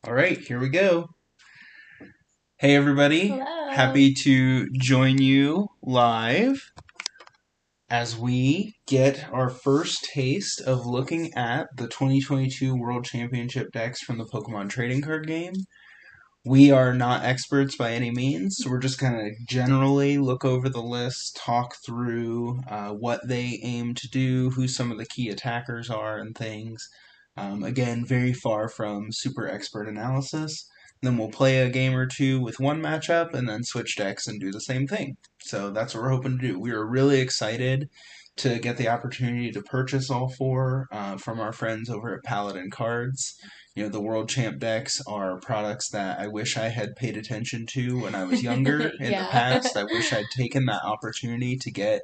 All right, here we go. Hey, everybody. Hello. Happy to join you live as we get our first taste of looking at the 2022 World Championship decks from the Pokemon trading card game. We are not experts by any means. So we're just going to generally look over the list, talk through what they aim to do, who some of the key attackers are, and things. Again, very far from super expert analysis. Then we'll play a game or two with one matchup and then switch decks and do the same thing. So that's what we're hoping to do. We are really excited to get the opportunity to purchase all four from our friends over at Paladin Cards. The World Champ decks are products that I wish I had paid attention to when I was younger in the Yeah. past. I wish I'd taken that opportunity to get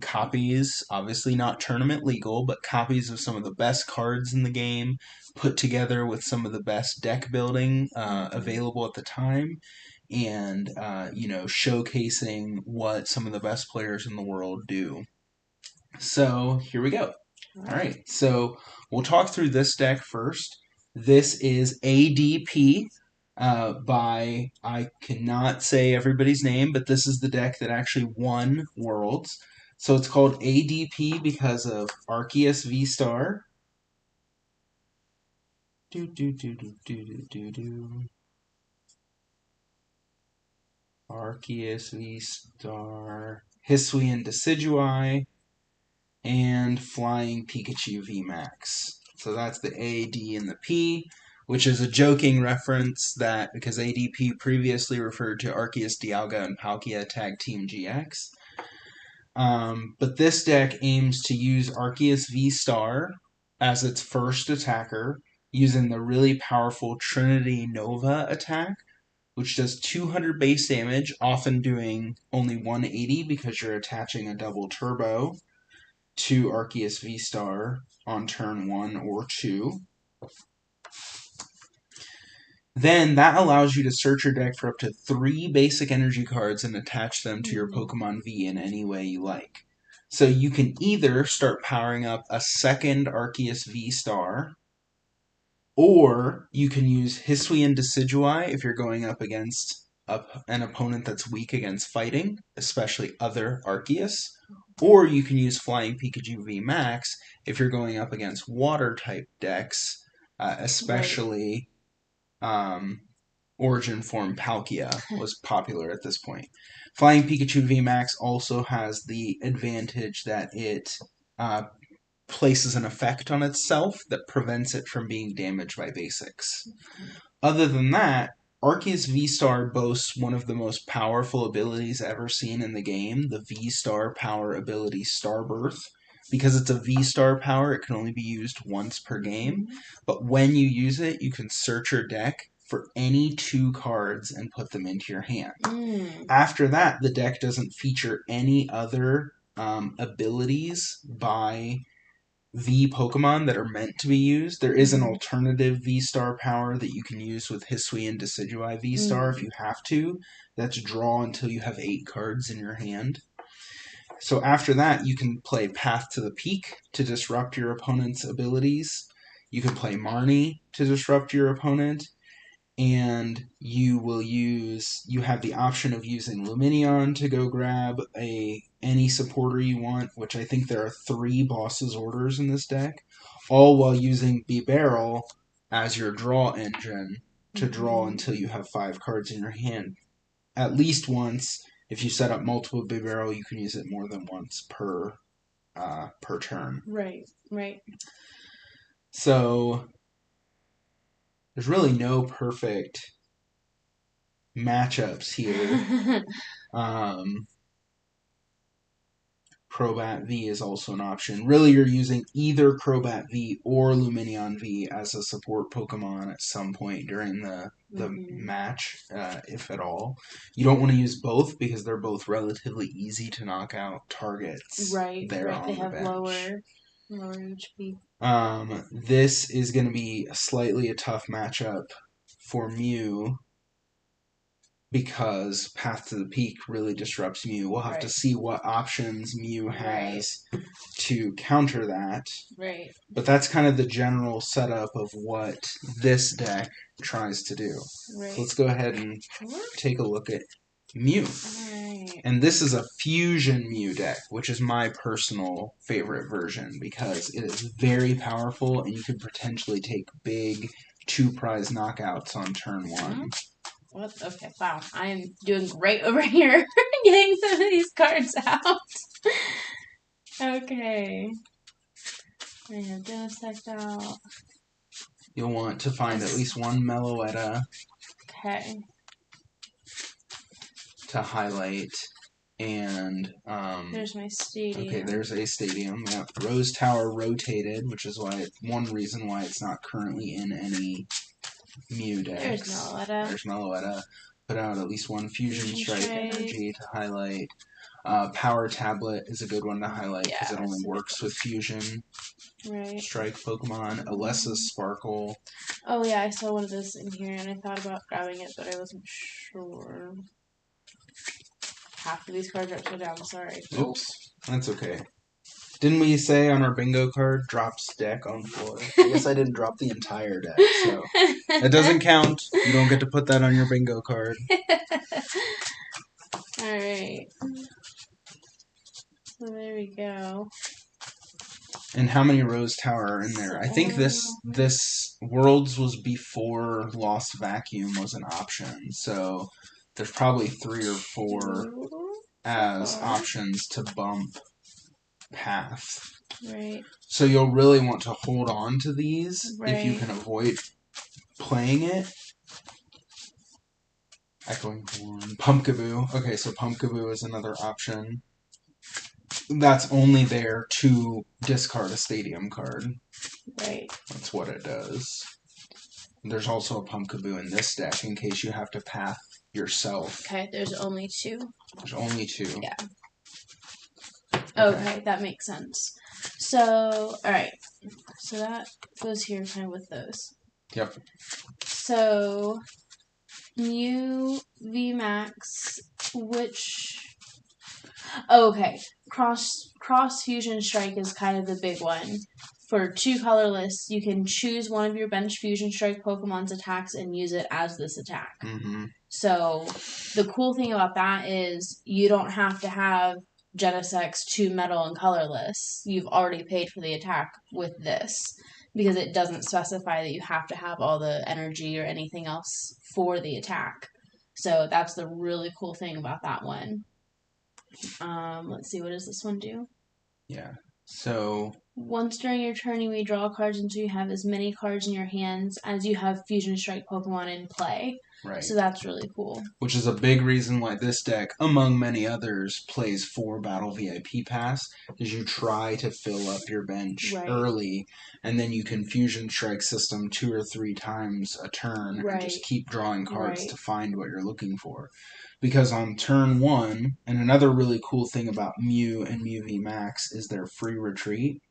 copies, obviously not tournament legal, but copies of some of the best cards in the game, put together with some of the best deck building available at the time, and showcasing what some of the best players in the world do. So here we go. All right, so we'll talk through this deck first. This is ADP by, I cannot say everybody's name, but this is the deck that actually won Worlds. So it's called ADP because of Arceus V-Star. Do, do, do, do, do, do, do, do. Arceus V-Star. Hisuian Decidueye. And Flying Pikachu VMAX. So that's the A, D, and the P, which is a joking reference that because ADP previously referred to Arceus, Dialga, and Palkia Tag Team GX. But this deck aims to use Arceus V-Star as its first attacker, using the really powerful Trinity Nova attack, which does 200 base damage, often doing only 180 because you're attaching a double turbo to Arceus V-Star on turn 1 or 2. Then that allows you to search your deck for up to 3 basic energy cards and attach them to your Pokemon V in any way you like. So you can either start powering up a second Arceus V-Star, or you can use Hisuian Decidueye if you're going up against an opponent that's weak against fighting, especially other Arceus. Or you can use Flying Pikachu V Max if you're going up against water type decks, especially Origin Form Palkia was popular at this point. Flying Pikachu V Max also has the advantage that it places an effect on itself that prevents it from being damaged by basics. Other than that, Arceus V-Star boasts one of the most powerful abilities ever seen in the game, the V-Star power ability Starbirth. Because it's a V-Star power, it can only be used once per game, but when you use it, you can search your deck for any 2 cards and put them into your hand. After that, the deck doesn't feature any other abilities by V Pokemon that are meant to be used. There is an alternative V-Star power that you can use with Hisuian Decidueye V-Star if you have to. That's draw until you have 8 cards in your hand. So after that, you can play Path to the Peak to disrupt your opponent's abilities. You can play Marnie to disrupt your opponent. And you have the option of using Lumineon to go grab any supporter you want, which I think there are 3 bosses orders in this deck, all while using Bibarel as your draw engine to draw until you have 5 cards in your hand. At least once. If you set up multiple Bibarel, you can use it more than once per turn. Right. So there's really no perfect matchups here. Crobat V is also an option. Really, you're using either Crobat V or Lumineon V as a support Pokemon at some point during the match, if at all. You don't want to use both because they're both relatively easy to knock out targets. Right. There on They the have bench. lower HP. This is going to be slightly a tough matchup for Mew because Path to the Peak really disrupts Mew. We'll have to see what options Mew has to counter that. Right. But that's kind of the general setup of what this deck tries to do. Right. So let's go ahead and take a look at Mew. Right. And this is a fusion Mew deck, which is my personal favorite version because it is very powerful and you could potentially take big 2-prize knockouts on turn 1. What? Okay, wow. I am doing great over here getting some of these cards out. Okay. I have this decked out. You'll want to find at least one Meloetta. Okay. To highlight. And there's my stadium. Okay, there's a stadium. Yeah, Rose Tower rotated, which is why one reason why it's not currently in any Mew decks. There's Meloetta. There's Meloetta. Put out at least one Fusion Strike energy to highlight. Power Tablet is a good one to highlight because it only works with Fusion Strike Pokemon. Alessa's Sparkle. Oh yeah, I saw one of those in here and I thought about grabbing it, but I wasn't sure. Half of these cards are upside down, sorry. Oops, that's okay. Didn't we say on our bingo card, drops deck on floor? I guess I didn't drop the entire deck, so that doesn't count. You don't get to put that on your bingo card. Alright. So there we go. And how many Rose Tower are in there? I think this Worlds was before Lost Vacuum was an option, so there's probably 3 or 4 as options to bump Path. Right. So you'll really want to hold on to these if you can avoid playing it. Echoing Horn. Pumpkaboo. Okay, so Pumpkaboo is another option. That's only there to discard a stadium card. Right. That's what it does. There's also a Pumpkaboo in this deck in case you have to path yourself. Okay, there's only 2. There's only 2. Yeah. Okay, that makes sense. So, alright. So that goes here kind of with those. Yep. So, Mew VMAX, which... Okay, Cross Fusion Strike is kind of the big one. For 2 colorless, you can choose one of your bench Fusion Strike Pokemon's attacks and use it as this attack. Mm-hmm. So, the cool thing about that is you don't have to have Genesec's 2 metal and colorless. You've already paid for the attack with this because it doesn't specify that you have to have all the energy or anything else for the attack. So that's the really cool thing about that one. Let's see, what does this one do? Yeah. So once during your turn, you may draw cards until you have as many cards in your hands as you have Fusion Strike Pokemon in play. Right. So that's really cool. Which is a big reason why this deck, among many others, plays 4 Battle VIP Pass, is you try to fill up your bench early, and then you can Fusion Strike system 2 or 3 times a turn and just keep drawing cards to find what you're looking for. Because on turn 1, and another really cool thing about Mew and Mew VMAX is their free retreat,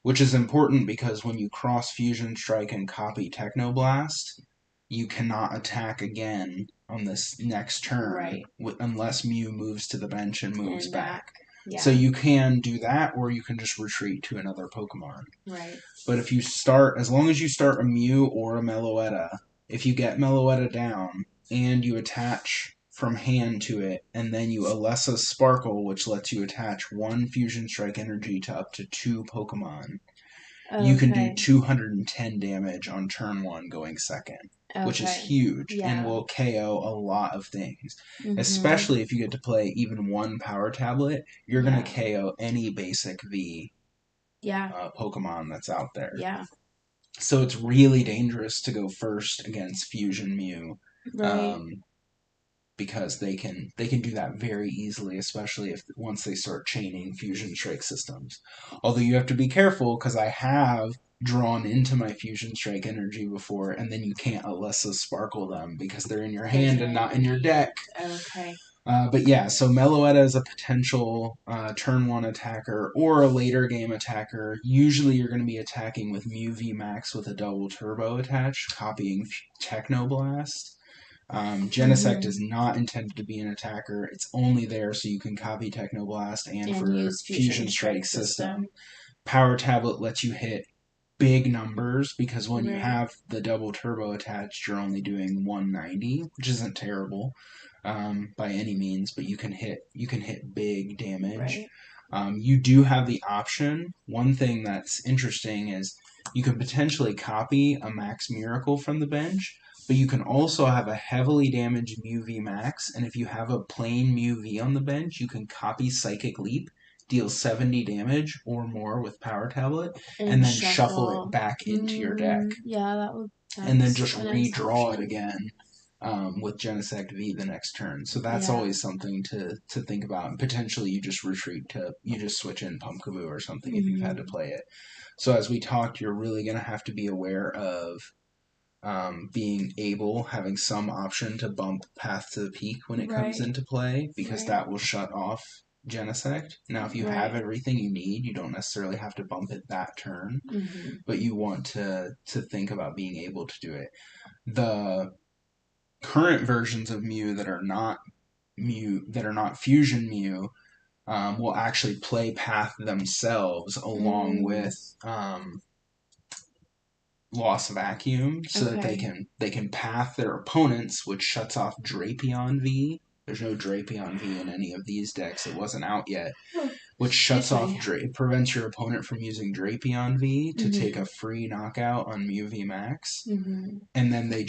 which is important because when you cross Fusion Strike and copy Technoblast, you cannot attack again on this next turn unless Mew moves to the bench and moves back. Yeah. So you can do that, or you can just retreat to another Pokemon. Right. But if you start, as long as you start a Mew or a Meloetta, if you get Meloetta down and you attach from hand to it, and then you Alessa Sparkle, which lets you attach 1 Fusion Strike energy to up to 2 Pokemon, you can do 210 damage on turn 1 going second. Which is huge and will KO a lot of things. Mm-hmm. Especially if you get to play even 1 Power Tablet, you're going to KO any basic V Pokemon that's out there. Yeah. So it's really dangerous to go first against Fusion Mew. Because they can do that very easily, especially if once they start chaining Fusion Strike systems. Although you have to be careful, because I have drawn into my Fusion Strike energy before, and then you can't Alessa Sparkle them because they're in your hand and not in your deck. Okay. But yeah, so Meloetta is a potential turn 1 attacker or a later game attacker. Usually you're going to be attacking with Mew VMAX with a double turbo attached, copying Technoblast. Genesect is not intended to be an attacker. It's only there so you can copy Technoblast and for use Fusion Strike system. Power Tablet lets you hit big numbers because when you have the double turbo attached, you're only doing 190, which isn't terrible by any means, but you can hit big damage. You do have the option. One thing that's interesting is you can potentially copy a Max Miracle from the bench, but you can also have a heavily damaged Mew V Max, and if you have a plain Mew V on the bench, you can copy Psychic Leap, deal 70 damage or more with Power Tablet, and then shuffle it back into your deck. Yeah, that would. And then just redraw it again with Genesect V the next turn. So that's always something to think about. And potentially you just switch in Pumpkaboo or something if you've had to play it. So as we talked, you're really going to have to be aware of having some option to bump Path to the Peak when it comes into play, because that will shut off Genesect. Now, if you have everything you need, you don't necessarily have to bump it that turn, but you want to think about being able to do it. The current versions of Mew that are not Fusion Mew will actually play Path themselves along with Loss Vacuum, so that they can path their opponents, which shuts off Drapion V. There's no Drapion V in any of these decks. It wasn't out yet. Which shuts off prevents your opponent from using Drapion V to take a free knockout on Mew V Max. And then they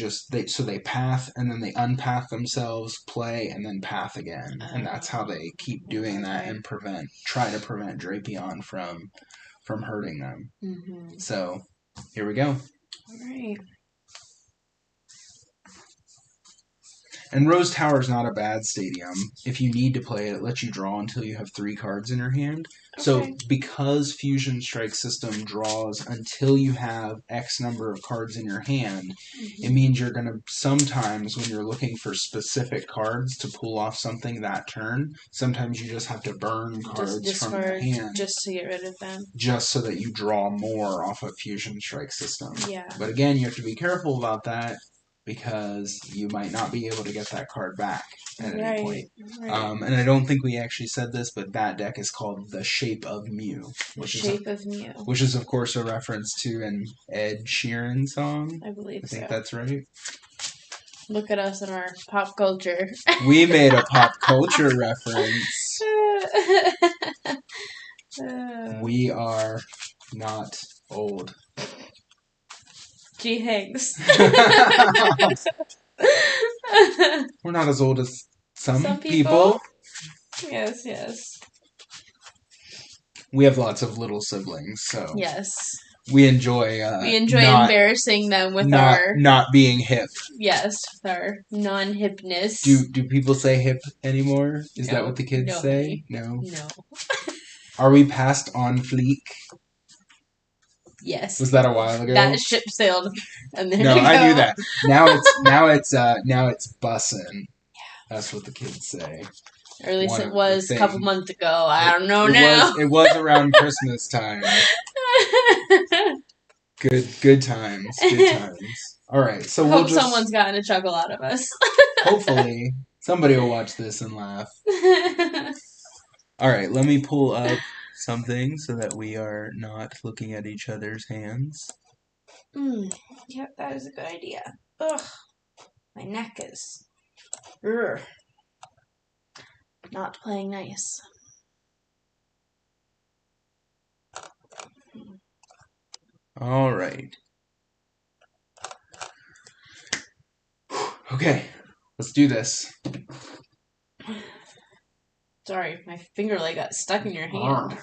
path and then they unpath themselves, play, and then path again. And that's how they keep doing that and try to prevent Drapion from hurting them. So here we go. All right. And Rose Tower is not a bad stadium. If you need to play it, it lets you draw until you have 3 cards in your hand. So because Fusion Strike system draws until you have X number of cards in your hand, it means you're going to sometimes, when you're looking for specific cards to pull off something that turn, sometimes you just have to burn cards from your hand. Just to get rid of them. Just so that you draw more off of Fusion Strike system. Yeah. But again, you have to be careful about that, because you might not be able to get that card back at any point. And I don't think we actually said this, but that deck is called The Shape of Mew. Which is, of course, a reference to an Ed Sheeran song. I believe so. I think that's right. Look at us in our pop culture. We made a pop culture reference. We are not old. Gee, thanks. We're not as old as some people. Yes. We have lots of little siblings, so yes, we enjoy embarrassing them with our not being hip. Yes, with our non-hipness. Do people say hip anymore? Is that what the kids say? No. Are we past on fleek? Yes. Was that a while ago? That ship sailed, and then I knew that. Now it's bussin'. Yeah. That's what the kids say. Or at least it was a couple months ago. I don't know now. It was around Christmas time. Good times. Good times. All right, so hope someone's gotten a chuckle out of us. Hopefully, somebody will watch this and laugh. All right, let me pull up something so that we are not looking at each other's hands. Yep, that is a good idea. Ugh, my neck is not playing nice. All right. Okay, let's do this. Sorry, my finger got stuck in your hand.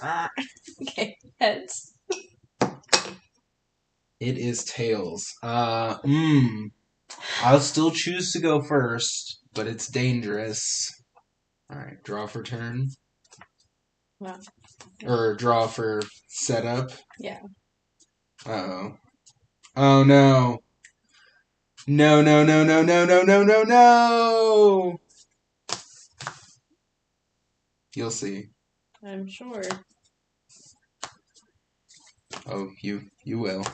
Okay, heads. It is tails. I'll still choose to go first, but it's dangerous. All right, draw for turn. Wow. Or draw for setup. Yeah. Uh-oh. Oh, no. No. You'll see. I'm sure. Oh, you will.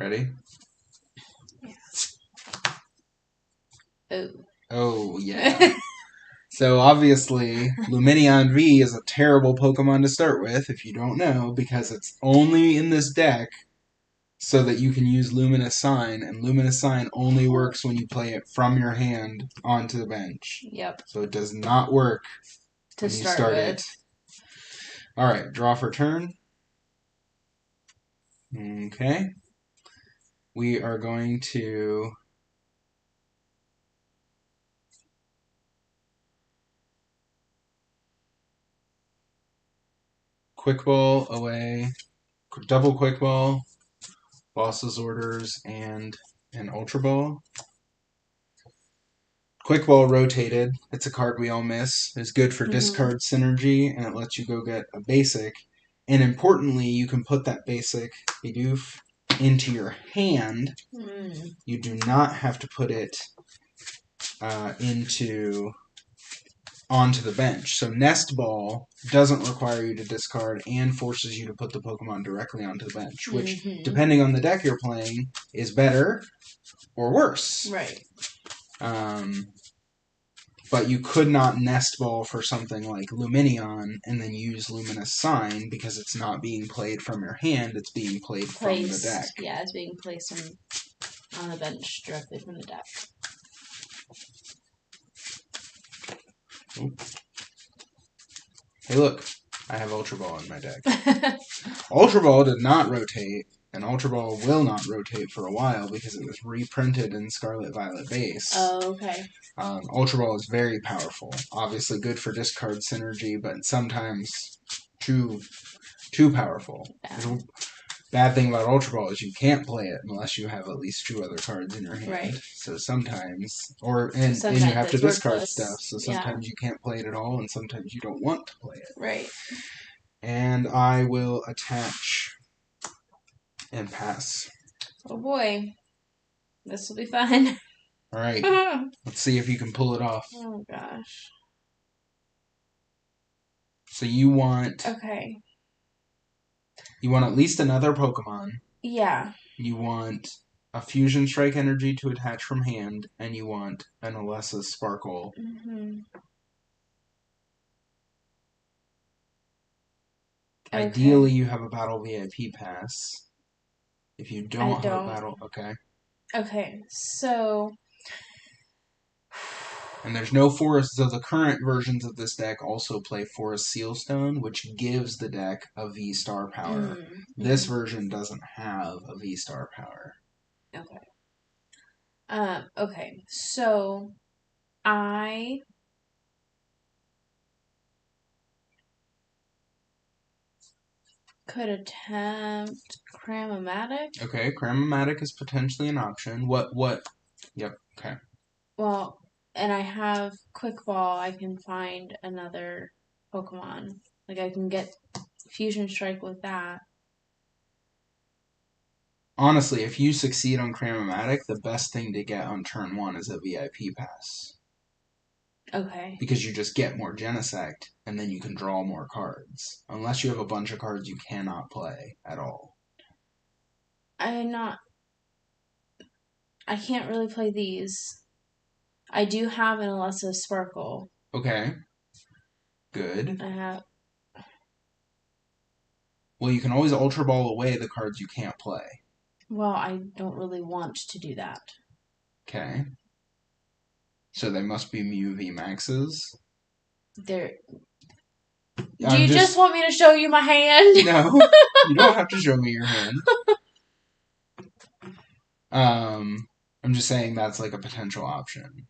Ready? Oh. Oh, yeah. So obviously, Lumineon V is a terrible Pokemon to start with, if you don't know, because it's only in this deck so that you can use Luminous Sign, and Luminous Sign only works when you play it from your hand onto the bench. Yep. So it does not work To when you start start with. it. Alright, draw for turn. Okay. We are going to... Quick Ball away, double Quick Ball, Boss's Orders, and an Ultra Ball. Quick Ball rotated. It's a card we all miss. It's good for discard synergy, and it lets you go get a basic. And importantly, you can put that basic Bidoof into your hand. You do not have to put it onto the bench. So Nest Ball doesn't require you to discard and forces you to put the Pokemon directly onto the bench, which, depending on the deck you're playing, is better or worse. Right. But you could not Nest Ball for something like Lumineon and then use Luminous Sign because it's not being played from your hand, it's being played from the deck. Yeah, it's being placed on the bench directly from the deck. Oops. Hey, look, I have Ultra Ball in my deck. Ultra Ball did not rotate, and Ultra Ball will not rotate for a while because it was reprinted in Scarlet Violet base. Oh, okay. Ultra Ball is very powerful. Obviously good for discard synergy, but sometimes too powerful. Yeah. Bad thing about Ultra Ball is you can't play it unless you have at least 2 other cards in your hand. Right. So sometimes you have to discard worthless. stuff. So sometimes you can't play it at all, and sometimes you don't want to play it. Right. And I will attach and pass. Oh boy, this will be fun. All right, let's see if you can pull it off. Oh gosh. So you want Okay. You want at least another Pokemon. Yeah. You want a Fusion Strike energy to attach from hand, and you want an Alessa's Sparkle. Ideally, you have a Battle VIP pass. If you don't have a Battle... Okay. Okay, so... And there's no Forest... So the current versions of this deck also play Forest Sealstone, which gives the deck a V-Star power. This version doesn't have a V-Star power. Okay. Okay, so... I... could attempt Cram-O-Matic. Okay, Cram-O-Matic is potentially an option. What? Yep, okay. Well, and I have Quick Ball. I can find another Pokemon. Like, I can get Fusion Strike with that. Honestly, if you succeed on Cram-O-Matic, the best thing to get on turn 1 is a VIP pass. Okay. Because you just get more Genesect, and then you can draw more cards. Unless you have a bunch of cards you cannot play at all. I can't really play these. I do have an Alessa's Sparkle. Okay. Good. I have... Well, you can always Ultra Ball away the cards you can't play. Well, I don't really want to do that. Okay. So they must be Mew V Maxes. Do you just want me to show you my hand? No, you don't have to show me your hand. I'm just saying that's like a potential option.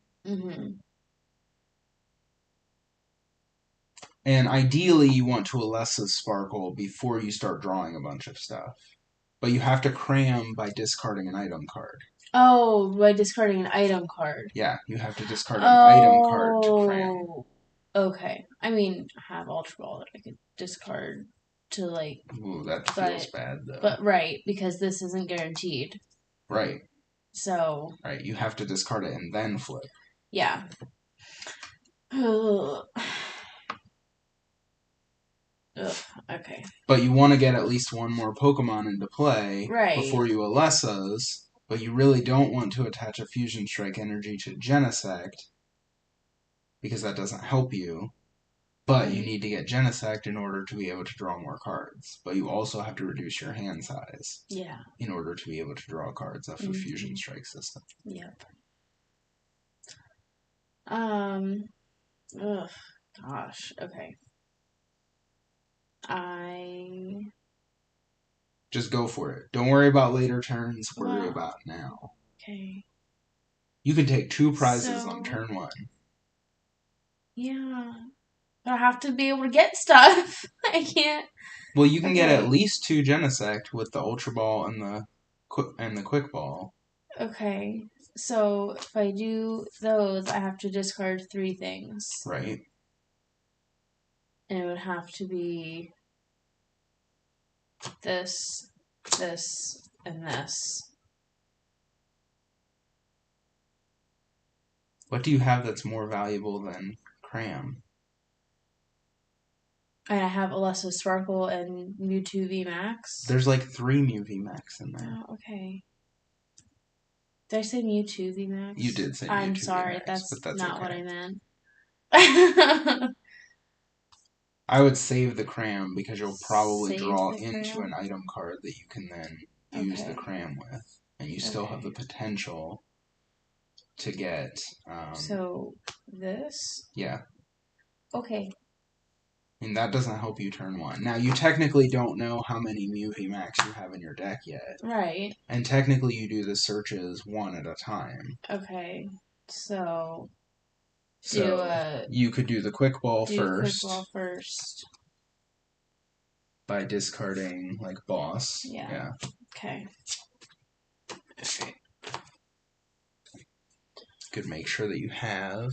And ideally, you want to Alessa's Sparkle before you start drawing a bunch of stuff. But you have to cram by discarding an item card. Oh, by discarding an item card. Yeah, you have to discard an item card to cram. Okay. I mean, I have Ultra Ball that I could discard to, like... Ooh, that feels bad, though. But, right, because this isn't guaranteed. Right. So... Right, you have to discard it and then flip. Yeah. Ugh. Okay. But you want to get at least one more Pokemon into play Right. before you Alessas, but you really don't want to attach a Fusion Strike energy to Genesect, because that doesn't help you. But you need to get Genesect in order to be able to draw more cards. But you also have to reduce your hand size. Yeah. In order to be able to draw cards off a Fusion Strike system. Yep. Ugh. Gosh. Okay. Just go for it. Don't worry about later turns. Worry about now. Okay. You can take 2 prizes on turn 1. Yeah. But I have to be able to get stuff. I can't. Well, you can get at least 2 Genesect with the Ultra Ball and the Quick Ball. Okay. So if I do those, I have to discard 3 things. Right. And it would have to be this, this, and this. What do you have that's more valuable than Cram? And I have Alessa Sparkle and Mewtwo VMAX. There's like 3 Mew VMAX in there. Oh, okay. Did I say Mewtwo VMAX? You did say Mewtwo I'm sorry, VMAX, but that's not okay. what I meant. I would save the Cram because you'll probably draw into Cram? an item card that you can then use the Cram with. And you still have the potential to get... so, this? Yeah. Okay. And that doesn't help you turn 1. Now, you technically don't know how many Mew VMAX you have in your deck yet. Right. And technically you do the searches one at a time. Okay. So you could do the Quick Ball Quick Ball first. By discarding, like, Boss. Yeah. Okay. Okay. Could make sure that you have...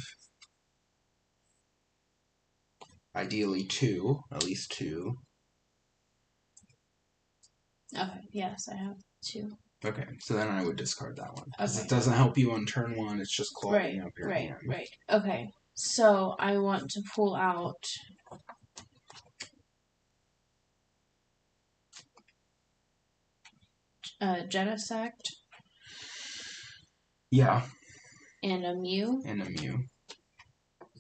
Ideally 2. At least 2. Okay, yes, I have 2. Okay, so then I would discard that one. Because it doesn't help you on turn 1, it's just clogging up your hand. Right. Okay, so I want to pull out... Genesect. Yeah. And a Mew.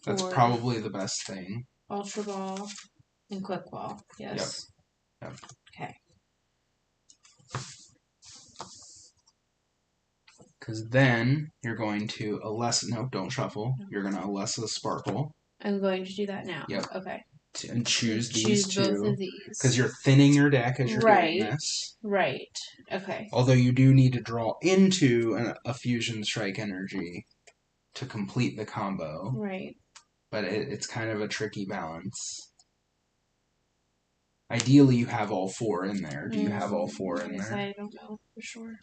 That's probably the best thing. Ultra Ball and Quick Ball, yes. Yep. Okay. Because then you're going to Alessa... No, don't shuffle. You're going to Alessa Sparkle. I'm going to do that now. Yep. Okay. And choose these 2. Both of these. Because you're thinning your deck as you're doing this. Right. Okay. Although you do need to draw into a Fusion Strike energy to complete the combo. Right. But it's kind of a tricky balance. Ideally, you have all 4 in there. Do you have all 4 in there? I don't know for sure.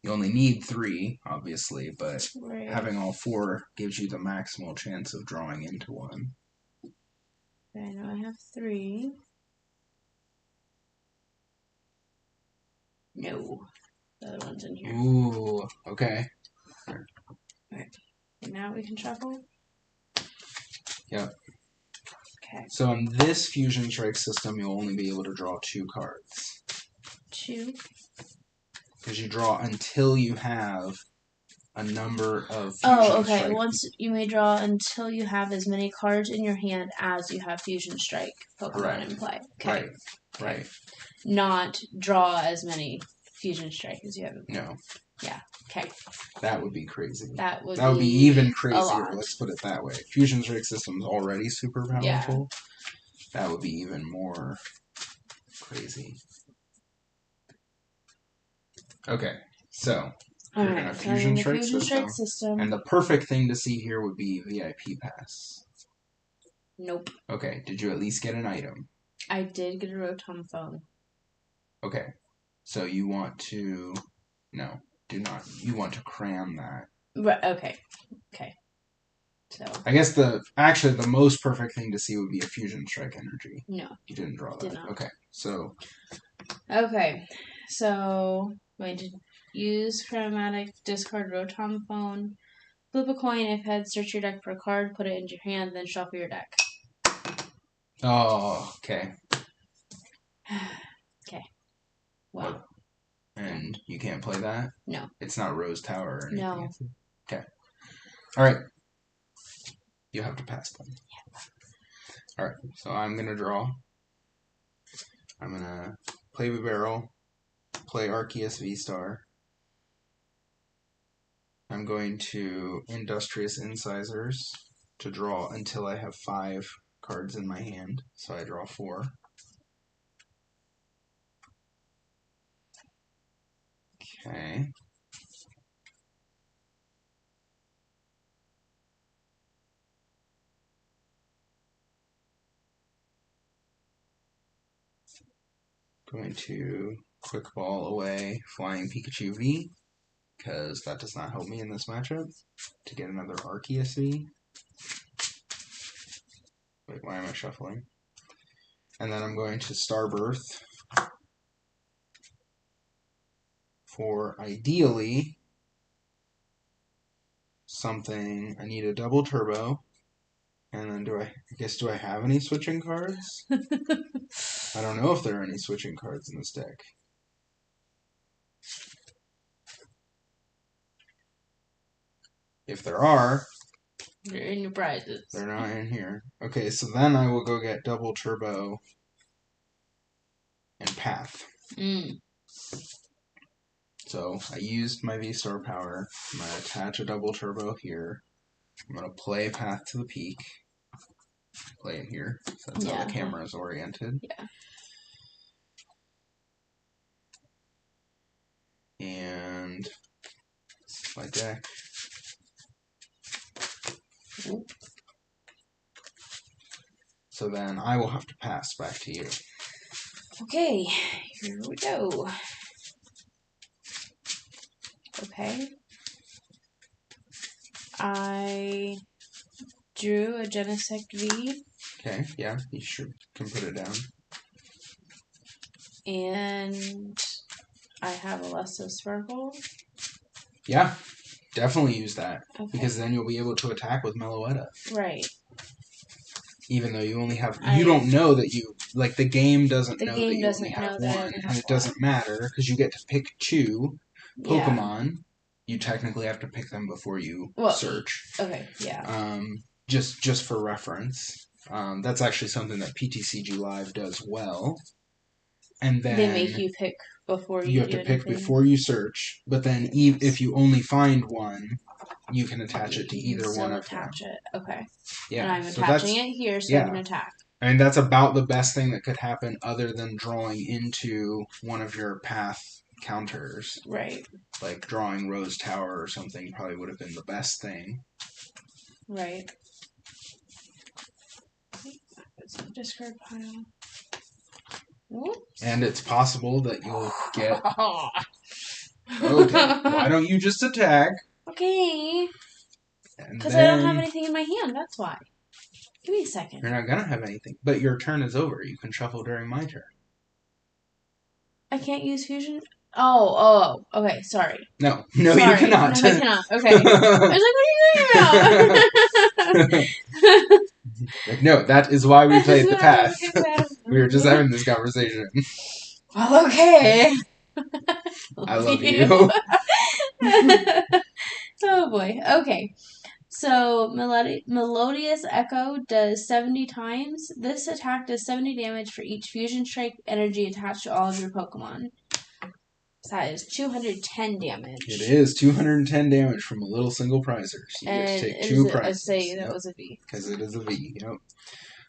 You only need 3, obviously, but having all 4 gives you the maximal chance of drawing into one. Okay, now I have 3. No. The other one's in here. Ooh, okay. Alright. And now we can shuffle? Yep. Okay. So in this Fusion Strike system, you'll only be able to draw 2 cards. 2? Because you draw until you have a number of Fusion Strike. Once you may draw until you have as many cards in your hand as you have Fusion Strike Pokemon in play. Okay. Right. Not draw as many Fusion Strike as you have in play. No. Yeah. Okay. That would be crazy. That would be even crazier. Let's put it that way. Fusion Strike system's already super powerful. Yeah. That would be even more crazy. Okay, so you're going to Fusion Strike system. And the perfect thing to see here would be VIP Pass. Nope. Okay, did you at least get an item? I did get a Rotom phone. Okay, so you want to... No, do not. You want to cram that. Right, okay. So I guess the most perfect thing to see would be a Fusion Strike energy. No. You didn't draw that. Did not. Okay, so... I'm going to use Chromatic, discard Rotom phone, flip a coin, if heads, search your deck for a card, put it into your hand, then shuffle your deck. Oh, okay. Okay. Wow. And you can't play that? No. It's not Rose Tower or anything. No. Okay. All right. You have to pass them. Yeah. All right. So I'm going to draw. I'm going to play Barrel, play Arceus V-Star. I'm going to Industrious Incisors to draw until I have 5 cards in my hand. So I draw 4. Okay. Going to Quick Ball away, Flying Pikachu V, because that does not help me in this matchup. To get another Arceus V. Wait, why am I shuffling? And then I'm going to Starbirth for ideally something. I need a double turbo. And then do I have any switching cards? I don't know if there are any switching cards in this deck. If there are, they're in your prizes. They're not in here. Okay, so then I will go get double turbo and path. So I used my V-Star power. I'm going to attach a double turbo here. I'm going to play Path to the Peak. Play it here. So that's how the camera is oriented. Yeah. And this is my deck. Oop. So then I will have to pass back to you. Okay, here we go. Okay. I drew a Genesect V. Okay, yeah, you can put it down. And I have a Lesso Sparkle. Yeah, definitely use that. Okay. Because then you'll be able to attack with Meloetta. Right. Even though you only have, you don't know that you, like, the game doesn't know that you only have one, and it doesn't matter, because you get to pick 2 Pokemon. Yeah. You technically have to pick them before you search. Okay, yeah. Just for reference. That's actually something that PTCG Live does well. And then they make you pick before you have to pick before you search, but then if you only find one, you can attach it to either one of them. Attach it, okay. Yeah, and I'm attaching it here so I can attack. I mean, that's about the best thing that could happen other than drawing into one of your path counters. Right. Like drawing Rose Tower or something probably would have been the best thing. Right. It's a discard pile. Whoops. And it's possible that you'll get... Okay, why don't you just attack? Okay. Because I don't have anything in my hand, that's why. Give me a second. You're not going to have anything. But your turn is over. You can shuffle during my turn. I can't use fusion? Oh, okay, sorry. No, you cannot. No, I cannot. Okay. I was like, what are you talking about? Like, no, that is why we played the path. We were just having this conversation. Well, okay. I love you. Oh boy. Okay. So, Melodious Echo does 70 times. This attack does 70 damage for each Fusion Strike energy attached to all of your Pokemon. So that is 210 damage. It is 210 damage from a little single prizer. So you get to take 2 prizes. I say that was a V. Because it is a V, yep.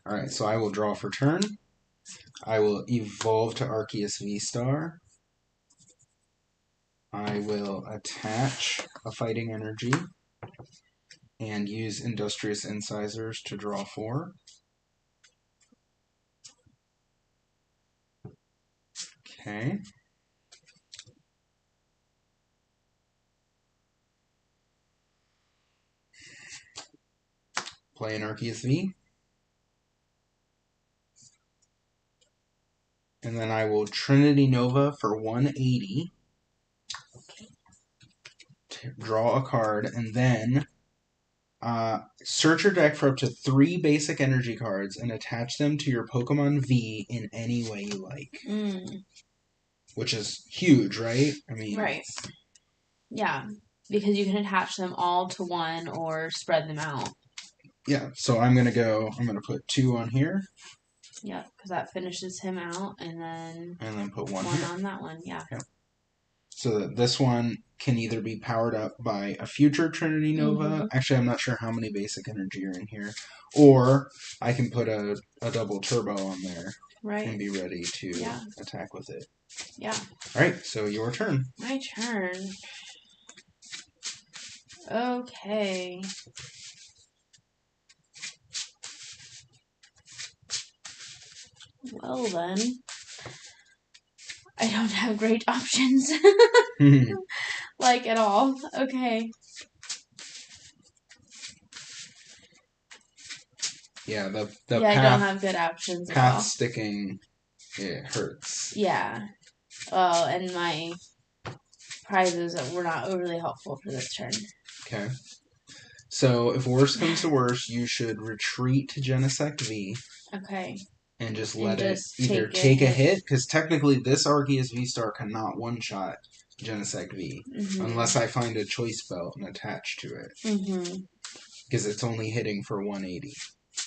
Alright, so I will draw for turn. I will evolve to Arceus V-Star. I will attach a Fighting Energy and use Industrious Incisors to draw 4. Okay. Play an Arceus V. And then I will Trinity Nova for 180. Draw a card, and then Search your deck for up to 3 basic energy cards and attach them to your Pokemon V in any way you like. Which is huge, right? I mean, right. Yeah, because you can attach them all to one or spread them out. Yeah, so I'm gonna put 2 on here. Yeah, because that finishes him out, and then put one here. on that one. Yeah. So that this one can either be powered up by a future Trinity Nova. Actually, I'm not sure how many basic energy are in here. Or I can put a double turbo on there. Right. And be ready to attack with it. Yeah. Alright, so your turn. My turn. Okay. Well then. I don't have great options. Like at all. Okay. Yeah, the I don't have good options at all. Path sticking, it hurts. Yeah. Oh, and my prizes were not overly helpful for this turn. Okay. So if worst comes to worst, you should retreat to Genesect V. Okay. And just let it either take a hit, because technically this Arceus V-Star cannot one-shot Genesect V, unless I find a choice belt and attach to it. Because it's only hitting for 180.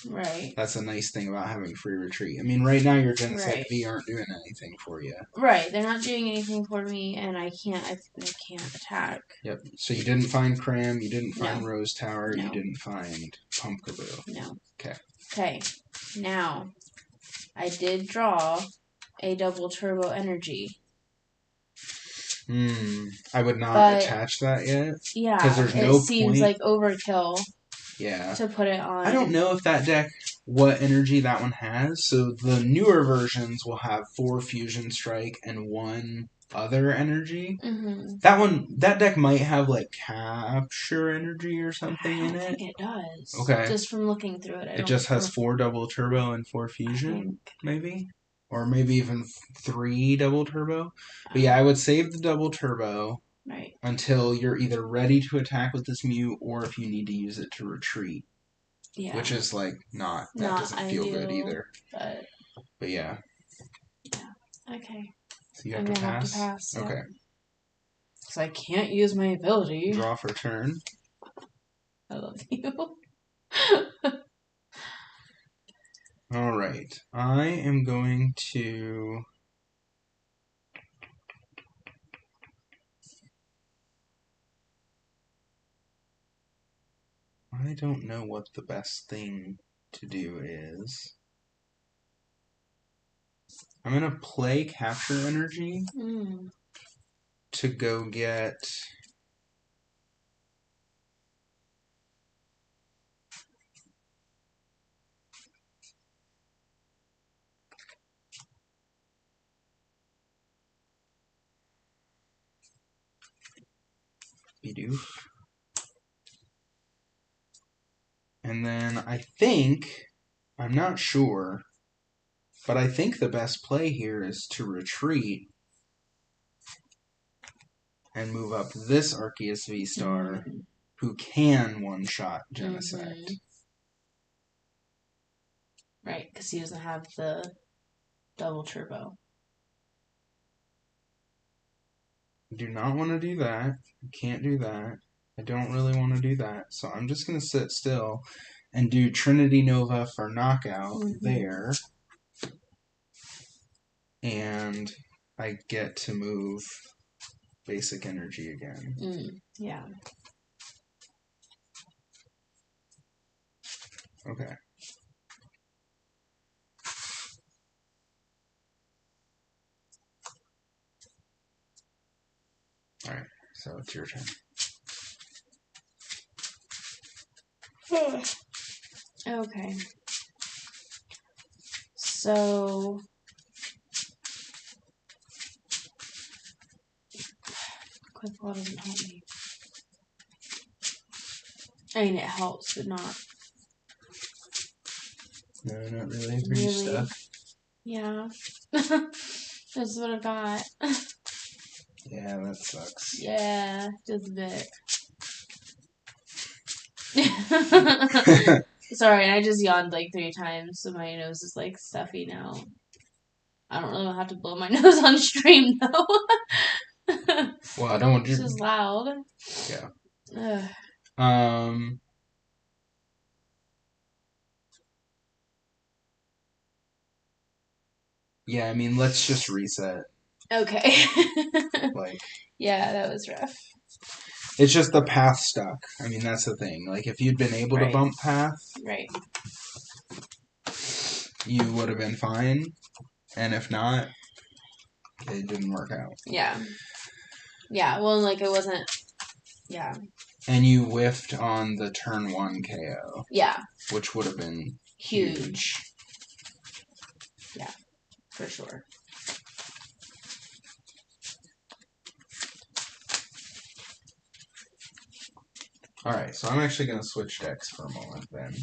Right. That's a nice thing about having free retreat. I mean, right now your Genesect V aren't doing anything for you. Right, they're not doing anything for me, and I can't attack. Yep. So you didn't find Cram, you didn't find Rose Tower, you didn't find Pumpkaboo. No. Okay. Okay. Now, I did draw a double turbo energy. I would not attach that yet. Yeah, because there's no it seems like overkill. Yeah. To put it on. I don't know if that deck, what energy that one has. So the newer versions will have 4 Fusion Strike and 1 other energy. That deck might have like Capture energy or something in it. I think it does. Okay. Just from looking through it. It just has 4 double turbo and 4 fusion, maybe? Or maybe even 3 double turbo. But yeah, I would save the double turbo. Right. Until you're either ready to attack with this Mew or if you need to use it to retreat. Yeah. Which is like that doesn't feel good either. But yeah. Yeah. Okay. So you have to pass? Have to pass. Okay. Because I can't use my ability. Draw for turn. I love you. Alright. I am going to... I don't know what the best thing to do is. I'm going to play Capture Energy to go get... Bidoof. And then I think, I'm not sure, but I think the best play here is to retreat and move up this Arceus V-Star, who can one-shot Genesect. Right, because he doesn't have the double turbo. I do not want to do that. I can't do that. I don't really want to do that. So I'm just going to sit still and do Trinity Nova for knockout there. And I get to move basic energy again. Yeah. Okay. Alright, so it's your turn. Okay. So... Quick Ball doesn't help me. I mean, it helps, but not... No, not really. Are you stuck? Yeah. That's what I got. Yeah, that sucks. Yeah, just a bit. Sorry, I just yawned like 3 times, so my nose is like stuffy now. I don't really have to blow my nose on stream though. Well, I don't want This you. is loud. Yeah. Ugh. Yeah, I mean, let's just reset. Okay. Like, yeah, that was rough. it's just the path stuck. I mean, that's the thing. Like, if you'd been able to Right. bump path, Right. you would have been fine. And if not, it didn't work out. Yeah. Yeah, well, like, it wasn't. Yeah. And you whiffed on the turn 1 KO. Yeah. Which would have been Huge. Yeah, for sure. Alright, so I'm actually going to switch decks for a moment then.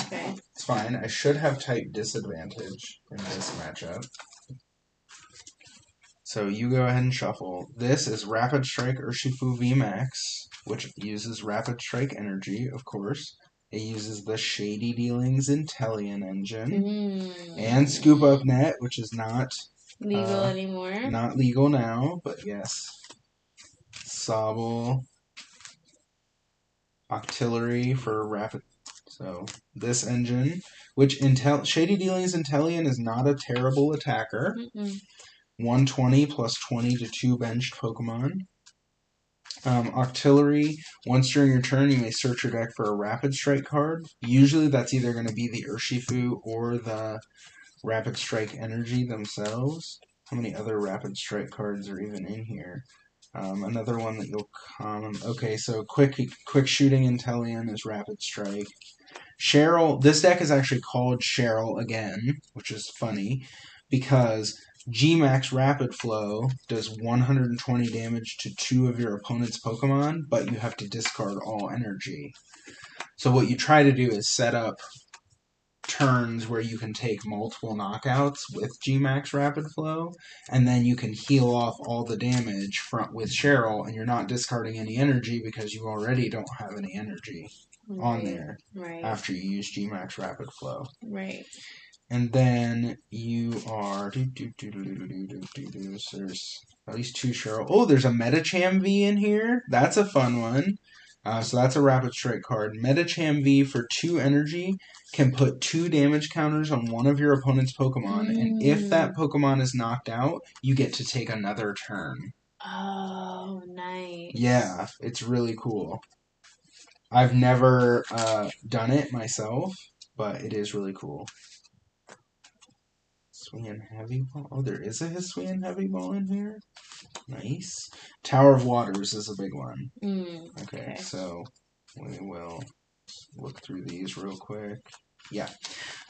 Okay. It's fine. I should have type disadvantage in this matchup. So you go ahead and shuffle. This is Rapid Strike Urshifu VMAX, which uses Rapid Strike energy, of course. It uses the Shady Dealings Intellion engine. And Scoop Up Net, which is not legal anymore. Not legal now, but yes. Sobble. Octillery for rapid. So this engine, which Shady Dealings Intellion is not a terrible attacker. 120 plus 20 to 2 benched Pokemon. Octillery, once during your turn, you may search your deck for a Rapid Strike card. Usually that's either going to be the Urshifu or the Rapid Strike Energy themselves. How many other Rapid Strike cards are even in here? Another one that you'll common. Okay, so quick shooting Intellion is Rapid Strike. Cheryl, this deck is actually called Cheryl again, which is funny because G-Max Rapid Flow does 120 damage to 2 of your opponent's Pokemon, but you have to discard all energy. So what you try to do is set up turns where you can take multiple knockouts with G-Max Rapid Flow, and then you can heal off all the damage with Cheryl, and you're not discarding any energy because you already don't have any energy on there after you use G-Max Rapid Flow. Right. And then you are... There's at least 2 Cheryl. Oh, there's a Metacham V in here. That's a fun one. So that's a Rapid Strike card. Metacham V for 2 energy can put 2 damage counters on one of your opponent's Pokemon, and if that Pokemon is knocked out, you get to take another turn. Oh, nice. Yeah, it's really cool. I've never done it myself, but it is really cool. Hisuian Heavy Ball. Oh, there is a Hisuian Heavy Ball in here. Nice. Tower of Waters is a big one. Okay, so we will look through these real quick. Yeah.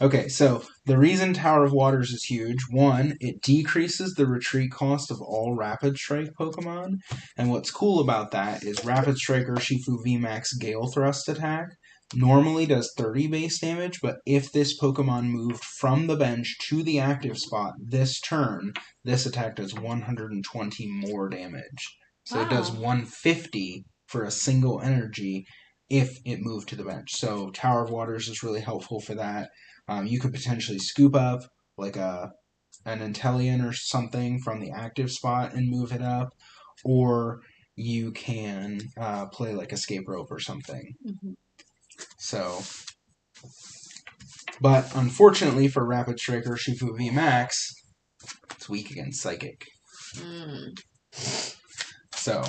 Okay, so the reason Tower of Waters is huge, 1, it decreases the retreat cost of all Rapid Strike Pokemon, and what's cool about that is Rapid Strike Urshifu VMAX Gale Thrust attack normally does 30 base damage, but if this Pokemon moved from the bench to the active spot this turn, this attack does 120 more damage. So it does 150 for a single energy if it moved to the bench. So Tower of Waters is really helpful for that. You could potentially scoop up like an Intellion or something from the active spot and move it up, or you can play like Escape Rope or something. So, but unfortunately for Rapid Strike Urshifu VMAX, it's weak against Psychic. So,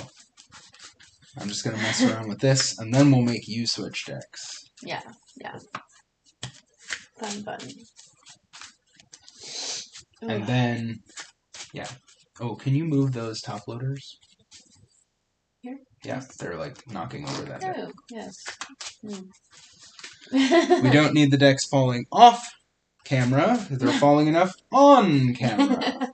I'm just going to mess around with this, and then we'll make you switch decks. Yeah. Fun. And then, yeah. Oh, can you move those top loaders? Here? Yeah, they're like knocking over that deck. Oh, yes. We don't need the decks falling off camera, because they're falling enough on camera.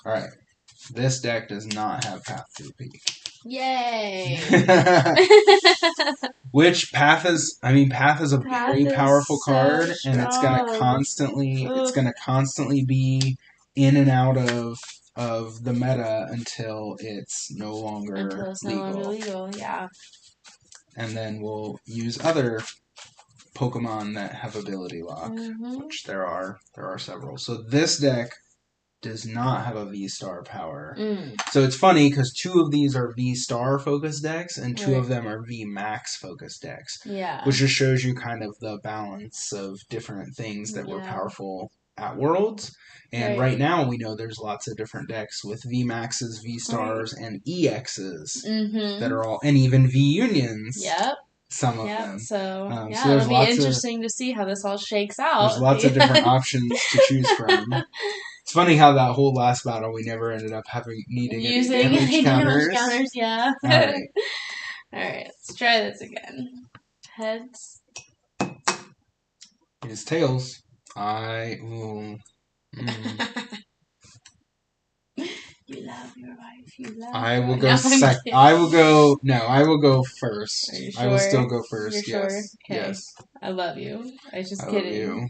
Alright. This deck does not have Path to the Peak. Yay! Which Path is a very powerful card, and it's gonna constantly be in and out of of the meta until it's no longer legal. Yeah. And then we'll use other Pokemon that have ability lock, which there are several. So this deck does not have a V-Star power. So it's funny because 2 of these are V-Star focused decks and 2 of them are V-Max focused decks. Yeah. Which just shows you kind of the balance of different things that were powerful at Worlds. And right now we know there's lots of different decks with V-Maxes, V-Stars, and EXs that are all, and even V-Unions. Yep. Some of them. So, so it'll be interesting to see how this all shakes out. There's lots of different options to choose from. It's funny how that whole last battle we never ended up needing any damage counters. Yeah. Alright. Alright, let's try this again. Heads. It's tails. You love your wife. You love. I will go second. I will go. No, I will go first. Are you sure? I will still go first. You're yes. Sure? Okay. Yes. I love you. I was just I kidding. Love you.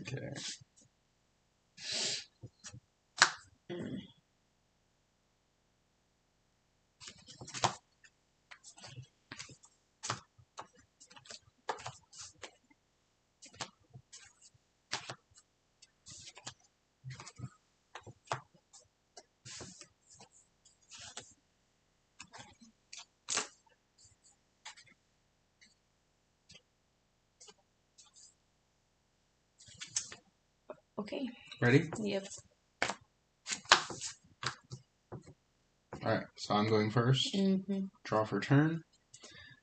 Okay. Okay. Ready? Yep. Alright, so I'm going first. Mm-hmm. Draw for turn.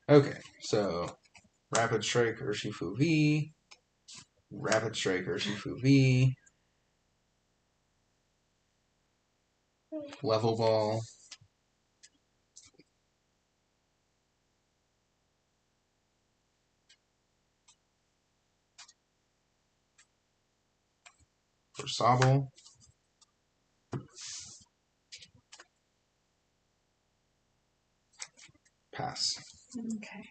Okay, so Rapid Strike Urshifu V. Rapid Strike Urshifu V. Level Ball. For Sobble. Pass. Okay.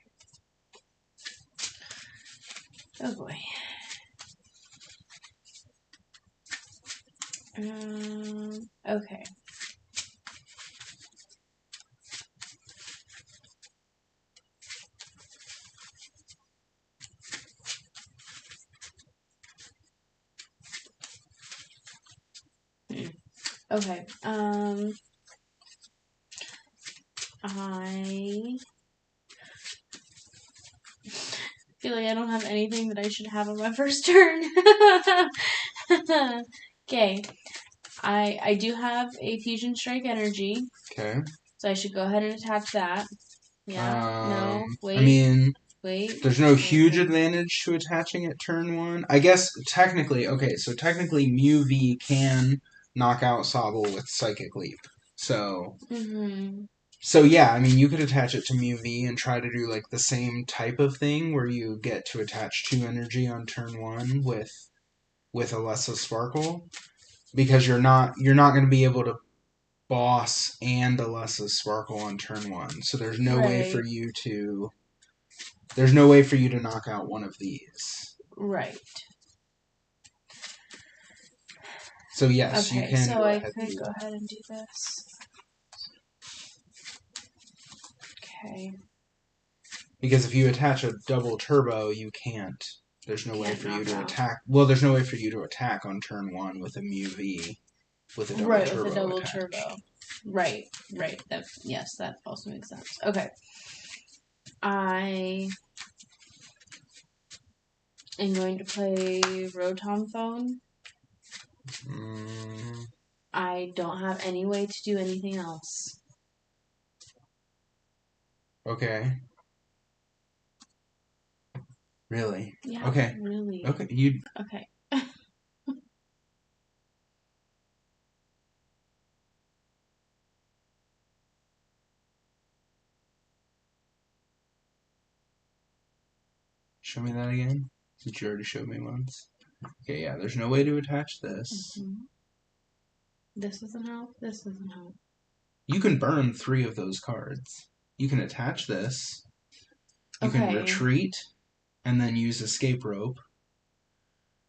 Oh boy. Okay. Okay. I feel like I don't have anything that I should have on my first turn. Okay. I do have a Fusion Strike energy. Okay. So I should go ahead and attach that. Yeah. No. Wait. I mean, wait. There's no huge advantage to attaching at turn 1. I guess technically, technically Mew V can knock out Sobble with Psychic Leap. So, so yeah, I mean, you could attach it to Mew V and try to do like the same type of thing where you get to attach 2 energy on turn 1 with Alessa Sparkle, because you're not going to be able to boss and Alessa Sparkle on turn 1. So there's no way for you to knock out one of these. Right. So yes, you can. So I could go ahead and do this. Okay. Because if you attach a double turbo, you can't. There's no way for you to attack. Well, there's no way for you to attack on turn 1 with a Mew V with a double turbo. With a double turbo. Right. Yes, that also makes sense. Okay. I am going to play Rotom Phone. I don't have any way to do anything else. Okay. Really? Yeah. Okay. Really. Okay. Okay. Show me that again, since you already showed me once. Okay, yeah, there's no way to attach this. This doesn't help. This doesn't help. You can burn 3 of those cards. You can attach this. You can Okay. retreat and then use escape rope,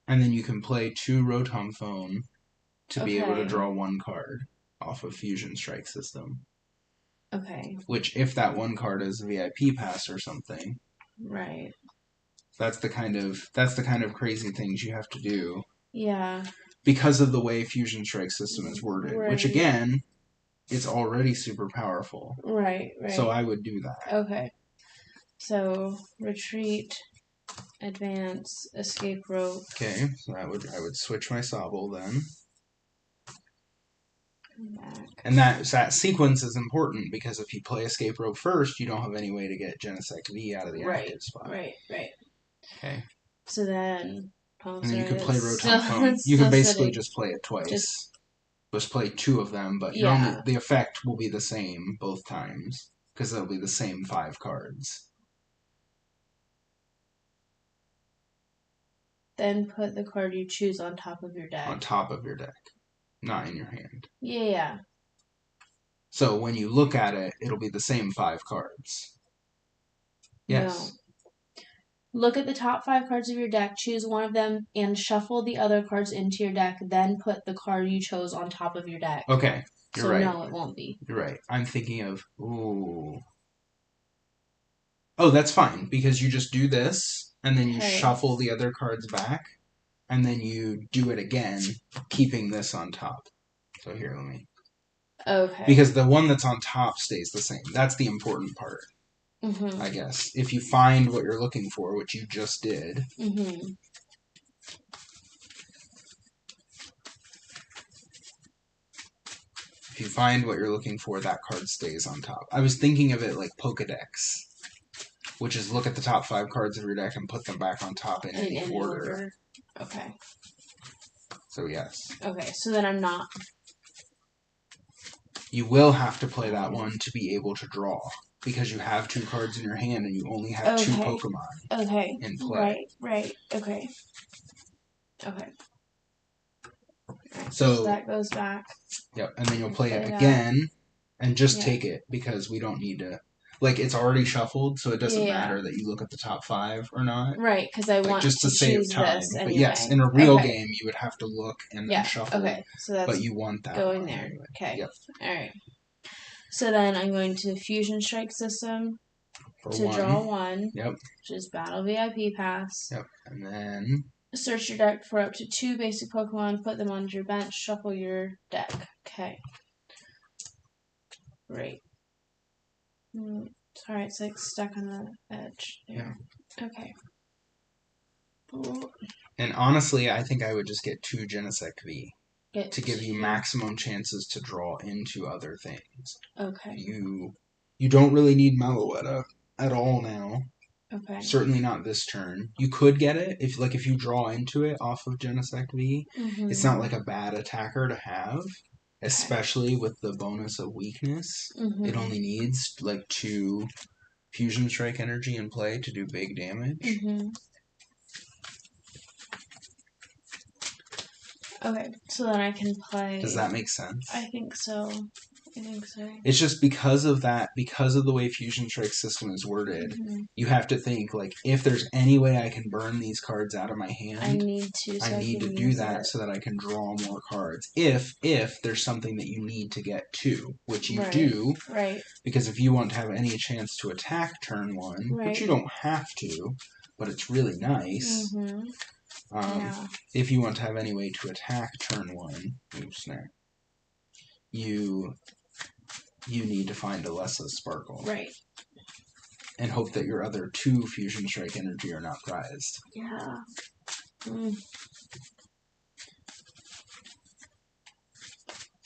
and then you can play 2 Rotom Phone to be able to Okay. draw 1 card off of Fusion Strike system. Okay. Which, if that 1 card is a VIP pass or something, Right. that's the kind of crazy things you have to do. Yeah. Because of the way Fusion Strike system is worded, Right. which again, it's already super powerful. Right. So I would do that. Okay. So retreat, advance, escape rope. Okay, so I would switch my Sobble then. Back. And that sequence is important because if you play escape rope first, you don't have any way to get Genesect V out of the active spot. Right. Okay. So then, and then you can play Rotom Phone. You can basically just play it twice. Just play 2 of them, but the effect will be the same both times because it'll be the same 5 cards. Then put the card you choose on top of your deck. On top of your deck, not in your hand. Yeah. So when you look at it, it'll be the same 5 cards. Yes. No. Look at the top 5 cards of your deck, choose one of them, and shuffle the other cards into your deck. Then put the card you chose on top of your deck. Okay, you're right. No, it won't be. You're right. I'm thinking of, ooh. Oh, that's fine, because you just do this, and then you shuffle the other cards back, and then you do it again, keeping this on top. So here, let me... Okay. Because the one that's on top stays the same. That's the important part, I guess. If you find what you're looking for, which you just did... If you find what you're looking for, that card stays on top. I was thinking of it like Pokedex, which is look at the top 5 cards of your deck and put them back on top in any order. Okay. So yes. Okay, so then I'm not... You will have to play that one to be able to draw, because you have 2 cards in your hand and you only have 2 Pokemon in play. Right. Okay. So that goes back. Yep, and then you'll play it again, and just take it, because we don't need to... Like, it's already shuffled, so it doesn't matter that you look at the top 5 or not. Right, because I want just to save choose time. this anyway. But yes, in a real game, you would have to look and then shuffle. Okay, so that's but you want that going there. Anyway. Okay. Yep. Alright. So then I'm going to Fusion Strike System to draw 1. Yep. Which is Battle VIP Pass. Yep. And then... Search your deck for up to 2 basic Pokemon, put them on your bench, shuffle your deck. Okay. Great. Sorry, it's like stuck on the edge there. Yeah. Okay. Ooh. And honestly, I think I would just get 2 Genesect V to give you maximum chances to draw into other things. Okay. You don't really need Meloetta at all now. Okay. Certainly not this turn. You could get it if you draw into it off of Genesect V. It's not like a bad attacker to have, especially with the bonus of weakness. It only needs like 2 Fusion Strike energy in play to do big damage. Okay, so then I can play... Does that make sense? I think so. It's just because of that, because of the way Fusion Strike system is worded, you have to think, like, if there's any way I can burn these cards out of my hand, I need to do that so that I can draw more cards. If there's something that you need to get to, which you do, because if you want to have any chance to attack turn 1, which you don't have to, but it's really nice, if you want to have any way to attack turn 1, oops, snap, you need to find Alessa Sparkle. Right. And hope that your other 2 Fusion Strike energy are not prized. Yeah.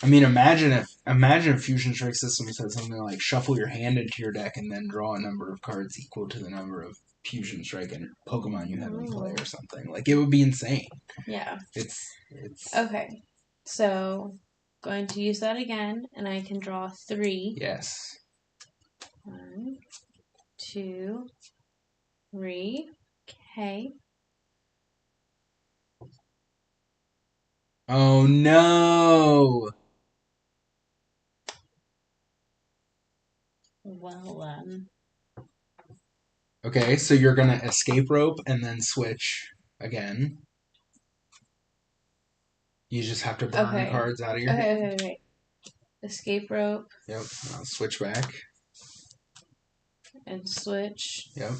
I mean, imagine if Fusion Strike System said something like shuffle your hand into your deck and then draw a number of cards equal to the number of Fusion Strike and Pokemon you have in play or something. Like, it would be insane. Yeah. It's... Okay. So... going to use that again, and I can draw 3. Yes. 1, 2, 3. Okay. Oh no! Well then. Okay, so you're gonna escape rope and then switch again. You just have to burn cards out of your hand. Okay. Escape rope. Yep. I'll switch back. And switch. Yep.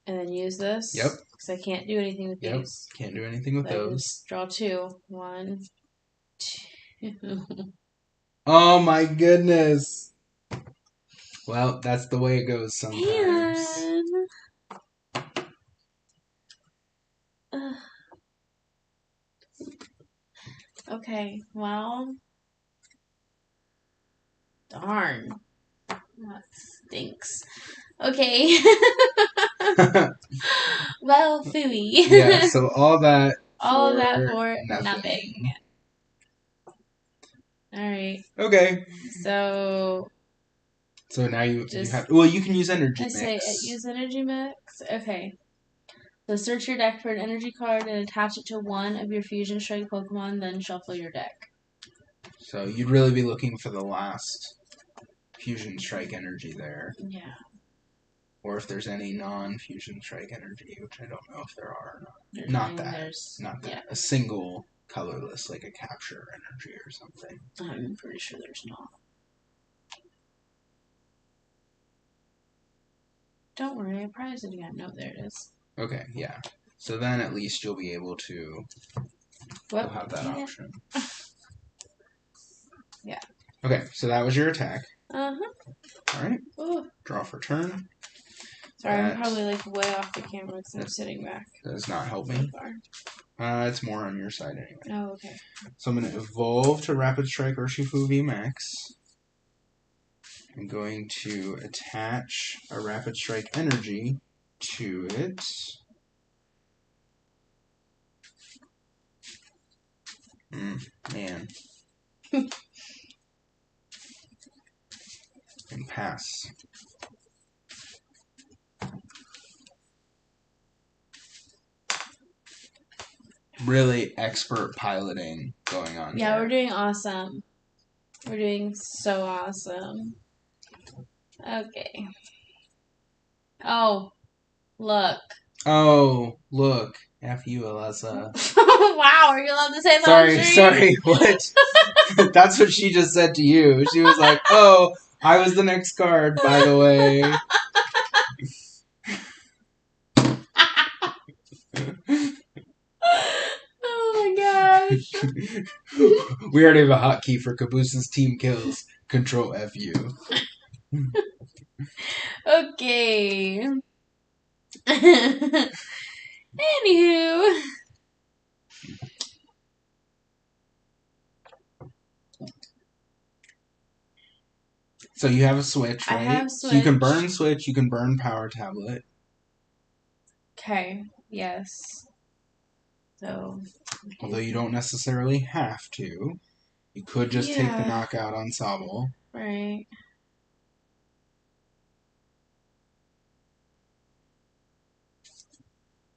And then use this. Yep. Because I can't do anything with these. Can't do anything with so those. Just draw 2. 1, 2. Oh my goodness. Well, that's the way it goes sometimes. Man. Okay, well. Darn. That stinks. Okay. Well, phooey. Yeah, so all that for nothing. Alright. Okay. So now you have... Well, you can use energy mix. I say use energy mix? Okay. So search your deck for an energy card and attach it to one of your Fusion Strike Pokemon, then shuffle your deck. So you'd really be looking for the last Fusion Strike energy there. Yeah. Or if there's any non-Fusion Strike energy, which I don't know if there are or not. Not that. Yeah. A single colorless, like a capture energy or something. I'm pretty sure there's not. Don't worry, I prized it again. No, there it is. Okay, yeah. So then at least you'll be able to you'll have that option. Yeah. Okay, so that was your attack. Uh-huh. Alright. Draw for turn. Sorry, I'm probably like way off the camera because I'm sitting back. Does not help me. It's more on your side anyway. Oh, okay. So I'm going to evolve to Rapid Strike Urshifu V Max. I'm going to attach a Rapid Strike energy to it. Man. And pass. Really expert piloting going on here. Yeah, we're doing awesome. We're doing so awesome. Okay. Oh, look. Oh, look. F you, Alyssa. Wow, are you allowed to say that? Sorry, what? That's what she just said to you. She was like, oh, I was the next card, by the way. Oh my gosh. We already have a hotkey for Cabooses team kills. Control FU. Okay. Anywho. So you have a switch, right? I have switch. So you can burn switch, you can burn power tablet. Okay, yes. So. Although you don't necessarily have to. You could just take the knockout on Sobble. Right.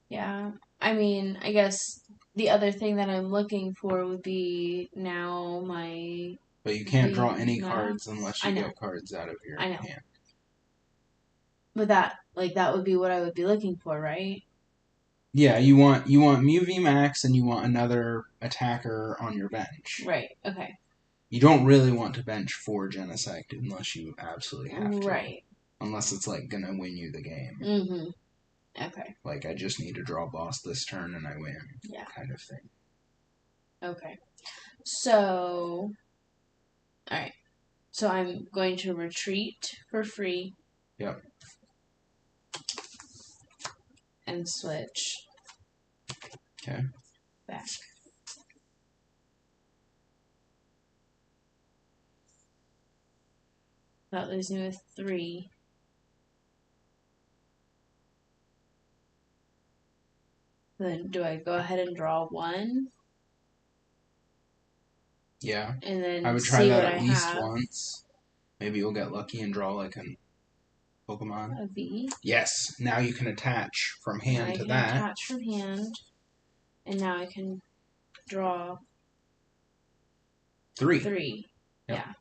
Yeah. I mean, I guess the other thing that I'm looking for would be now my... But you can't draw any cards unless you get cards out of your hand. But that would be what I would be looking for, right? Yeah, you want Mew V Max and you want another attacker on your bench. Right, okay. You don't really want to bench 4 Genesect unless you absolutely have to. Right. Unless it's like gonna win you the game. Mm-hmm. Okay. Like I just need to draw boss this turn and I win. Yeah. Kind of thing. Okay. So alright. So I'm going to retreat for free. Yep. And switch. Okay. Back. That leaves me with 3. Then do I go ahead and draw 1? Yeah. And then I would try that at least once. Maybe you'll get lucky and draw like a Pokemon. A V. Yes. Now you can attach from hand to that. Attach from hand. And now I can draw 3. 3. Yep. Yeah.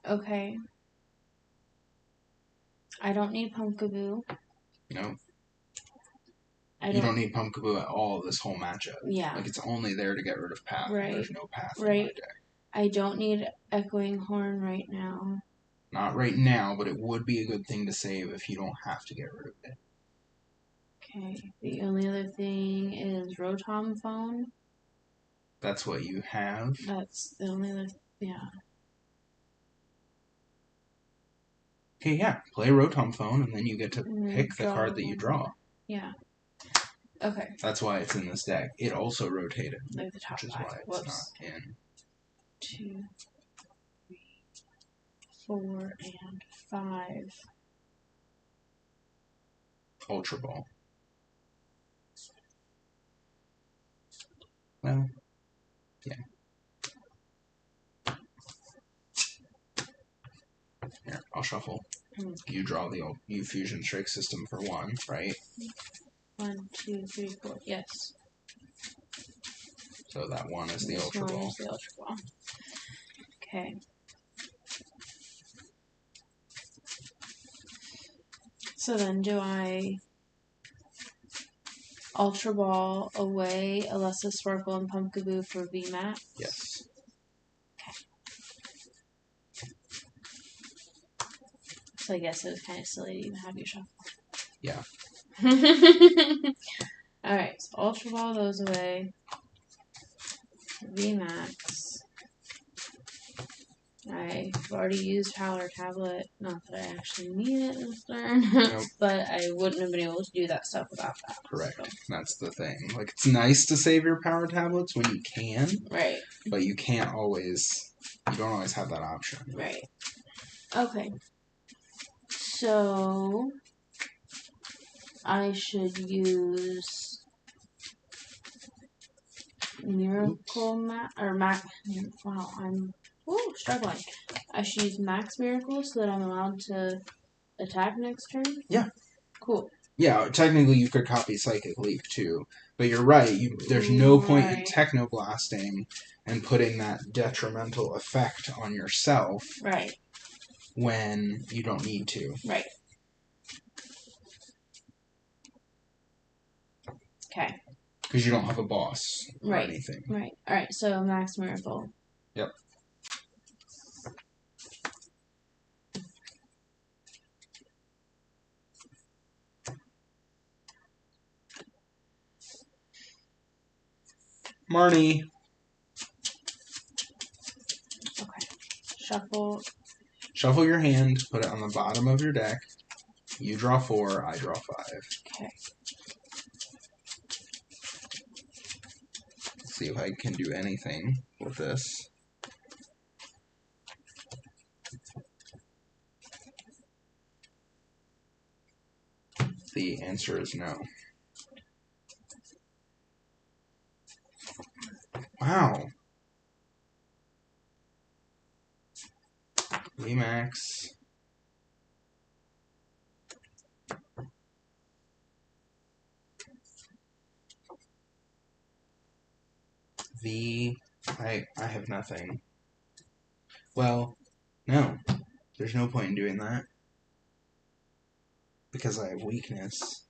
Okay. I don't need Pumpkaboo. No. I You don't need Pumpkaboo at all this whole matchup. Yeah. Like, it's only there to get rid of Path. Right. There's no Path in Right. my deck. I don't need Echoing Horn right now. Not right now, but it would be a good thing to save if you don't have to get rid of it. Okay. The only other thing is Rotom Phone. That's what you have. That's the only other. Yeah. Okay, yeah. Play Rotom Phone, and then you get to pick the draw card that you draw. more. Yeah. Okay. That's why it's in this deck. It also rotated, Like the top which is five. why it's Whoops. not in. 2, 3, 4, and 5. Ultra Ball. Well, yeah. Here, I'll shuffle. You draw the U Fusion Strike System for 1, right? 1, 2, 3, 4. Yes. So that 1 is the Ultra Ball. Is the Ultra Ball. Okay. So then do I Ultra Ball away Alessa Sparkle and Pumpkaboo for VMAX? Yes. So I guess it was kind of silly to even have you shuffle. Yeah. Alright, so Ultra Ball those away. VMAX. I've already used Power Tablet. Not that I actually need it this turn. Nope. But I wouldn't have been able to do that stuff without that. Correct. So. That's the thing. Like, it's nice to save your Power Tablets when you can. Right. But you can't always... You don't always have that option. Right. Okay. So... I should use... Miracle wow, I'm struggling. I should use Max Miracle so that I'm allowed to attack next turn? Yeah. Cool. Yeah, technically you could copy Psychic Leap too. But you're right, there's no point in Technoblasting and putting that detrimental effect on yourself when you don't need to. Right. Okay. Because you don't have a boss or anything. Right. Alright, so Max Miracle. Yep. Marnie. Okay. Shuffle. Shuffle your hand, put it on the bottom of your deck. You draw 4, I draw 5. Okay. Let's see if I can do anything with this. The answer is no. Wow. VMAX. I have nothing. Well, no. There's no point in doing that. Because I have weakness.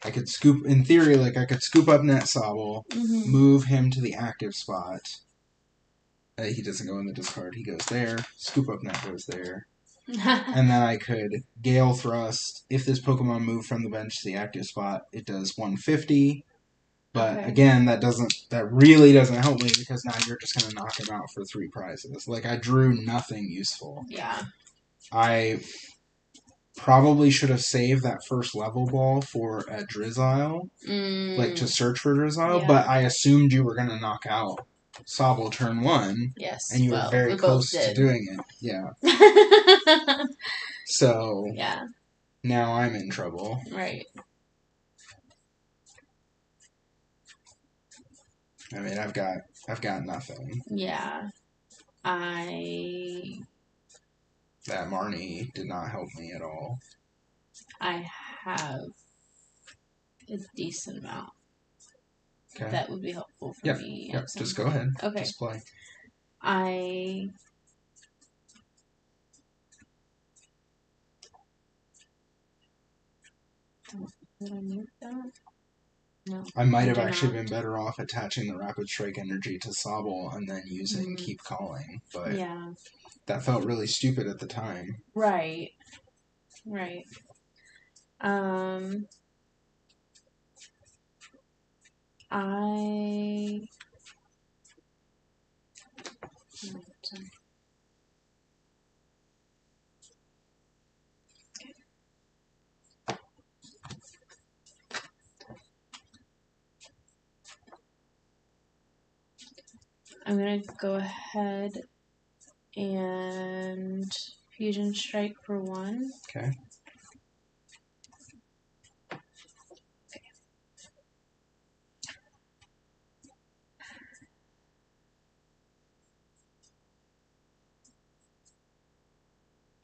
I could scoop, in theory, like I could scoop up Net Sobble, move him to the active spot. He doesn't go in the discard, he goes there. Scoop up Net goes there. And then I could Gale Thrust. If this Pokemon moved from the bench to the active spot, it does 150. But again, that really doesn't help me because now you're just going to knock him out for 3 prizes. Like, I drew nothing useful. Yeah. I probably should have saved that first level ball for a Drizzile. Like, to search for Drizzile. But I assumed you were going to knock out Sobble turn 1. Yes. And you were very close to doing it. Yeah. So, now I'm in trouble. Right. I mean, I've got nothing. Yeah. That Marnie did not help me at all. I have a decent amount. Okay. That would be helpful for me. Yep. Just go ahead. Okay. Just play. Did I mute that? No. I might have actually been better off attaching the Rapid Strike energy to Sobble and then using Keep Calling, but that felt really stupid at the time. Right. I'm going to go ahead and Fusion Strike for 1. Okay.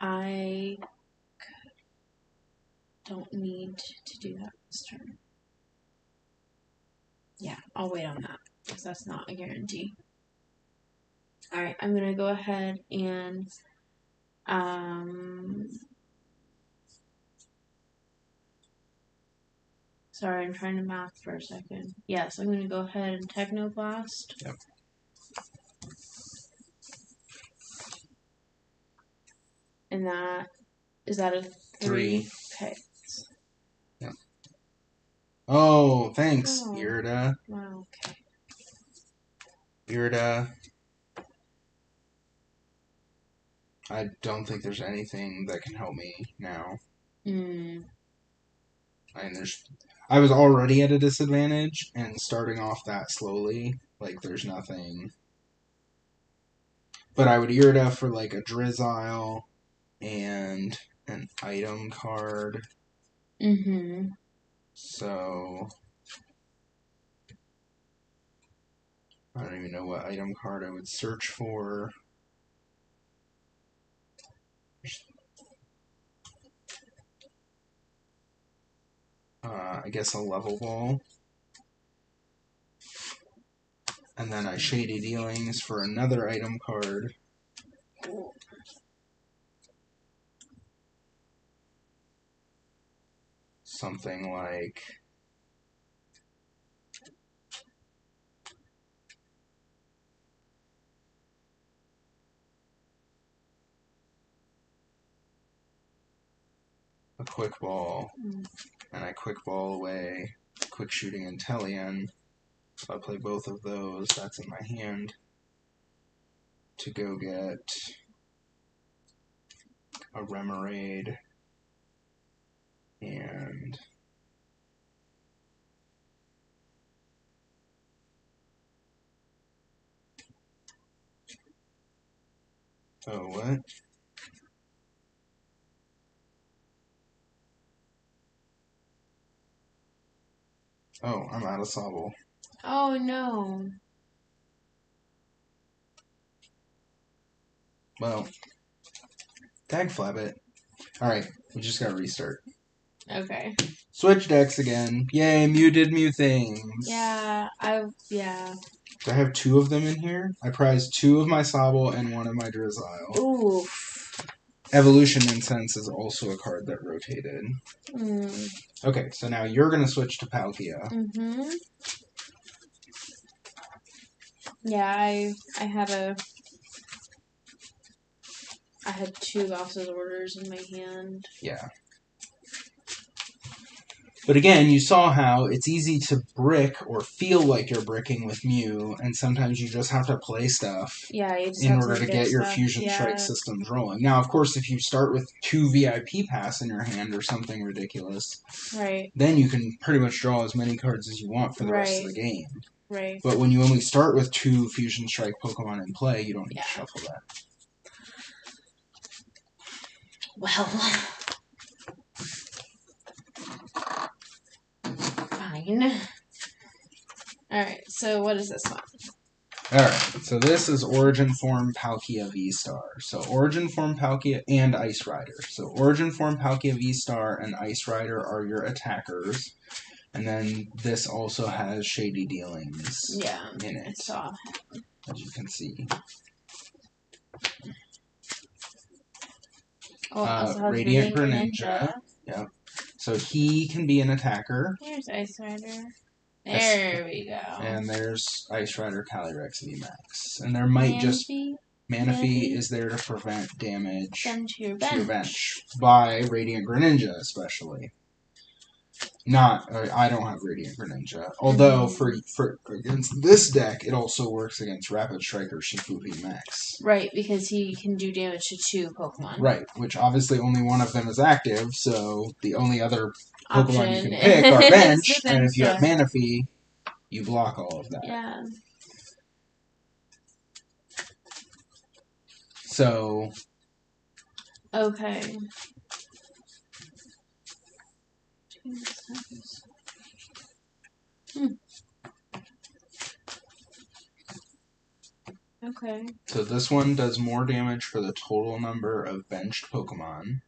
I don't need to do that this turn. Yeah, I'll wait on that because that's not a guarantee. Alright, I'm going to go ahead and sorry, I'm trying to math for a second. Yes, I'm going to go ahead and Technoblast. Yep. And is that a 3? Okay. Yep. Oh, thanks, Irida. Wow, okay. Irida. I don't think there's anything that can help me now. I was already at a disadvantage, and starting off that slowly, like, there's nothing. But I would Irida for, like, a Drizzile and an item card. So I don't even know what item card I would search for. I guess a level ball. And then I Shady Dealings for another item card. Something like a Quick Ball. And I Quick Ball away Quick Shooting Inteleon. So I play both of those. That's in my hand. To go get a Remoraid and oh, what? Oh, I'm out of Sobble. Oh, no. Well, tag flab it. Alright, we just gotta restart. Okay. Switch decks again. Yay, Mew did Mew things. Yeah. Do I have 2 of them in here? I prized 2 of my Sobble and 1 of my Drizzile. Ooh. Evolution Incense is also a card that rotated. Okay, so now you're gonna switch to Palkia. Yeah, I had 2 Boss's Orders in my hand. Yeah. But again, you saw how it's easy to brick or feel like you're bricking with Mew, and sometimes you just have to play stuff in order to get your Fusion Strike systems rolling. Now, of course, if you start with 2 VIP Pass in your hand or something ridiculous, then you can pretty much draw as many cards as you want for the rest of the game. But when you only start with 2 Fusion Strike Pokemon in play, you don't need to shuffle that. Well, fine. Alright, so what is this one? Alright, so this is Origin Form Palkia V-Star. So Origin Form Palkia and Ice Rider. So Origin Form Palkia V-Star and Ice Rider are your attackers. And then this also has shady dealings in I it, saw. as you can see. Oh, also has Radiant Greninja. Yep. So he can be an attacker. Here's Ice Rider. There we go. And there's Ice Rider Calyrex VMAX. And there might Manaphy is there to prevent damage to your bench by Radiant Greninja, especially. I don't have Radiant Greninja. Although for against this deck, it also works against Rapid Striker Shifu VMAX. Right, because he can do damage to 2 Pokemon. Right, which obviously only one of them is active, so the only other Pokemon you can pick are bench, and if you have Manaphy, you block all of that. Yeah. So. Okay. Okay. So this one does more damage for the total number of benched Pokemon.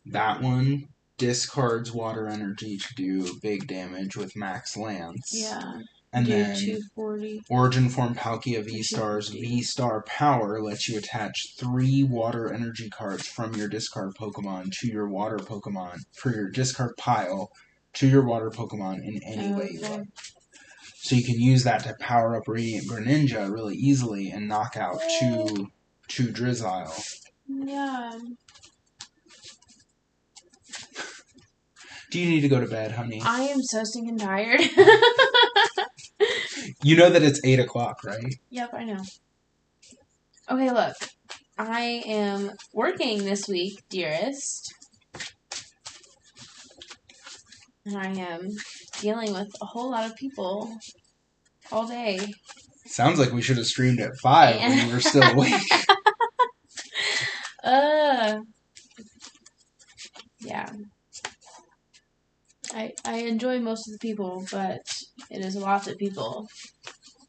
That one discards water energy to do big damage with Max Lance. Yeah. And then 240. Origin Form Palkia V-Star's V-Star Power lets you attach 3 water energy cards from your discard Pokemon to your water Pokemon, for your discard pile, to your water Pokemon in any way you like. So you can use that to power up Radiant Greninja really easily and knock out two Drizzile. Yeah. Do you need to go to bed, honey? I am so stinking tired. You know that it's 8 o'clock, right? Yep, I know. Okay, look. I am working this week, dearest. And I am dealing with a whole lot of people all day. Sounds like we should have streamed at 5 when you were still awake. Yeah. I enjoy most of the people, but it is a lot of people.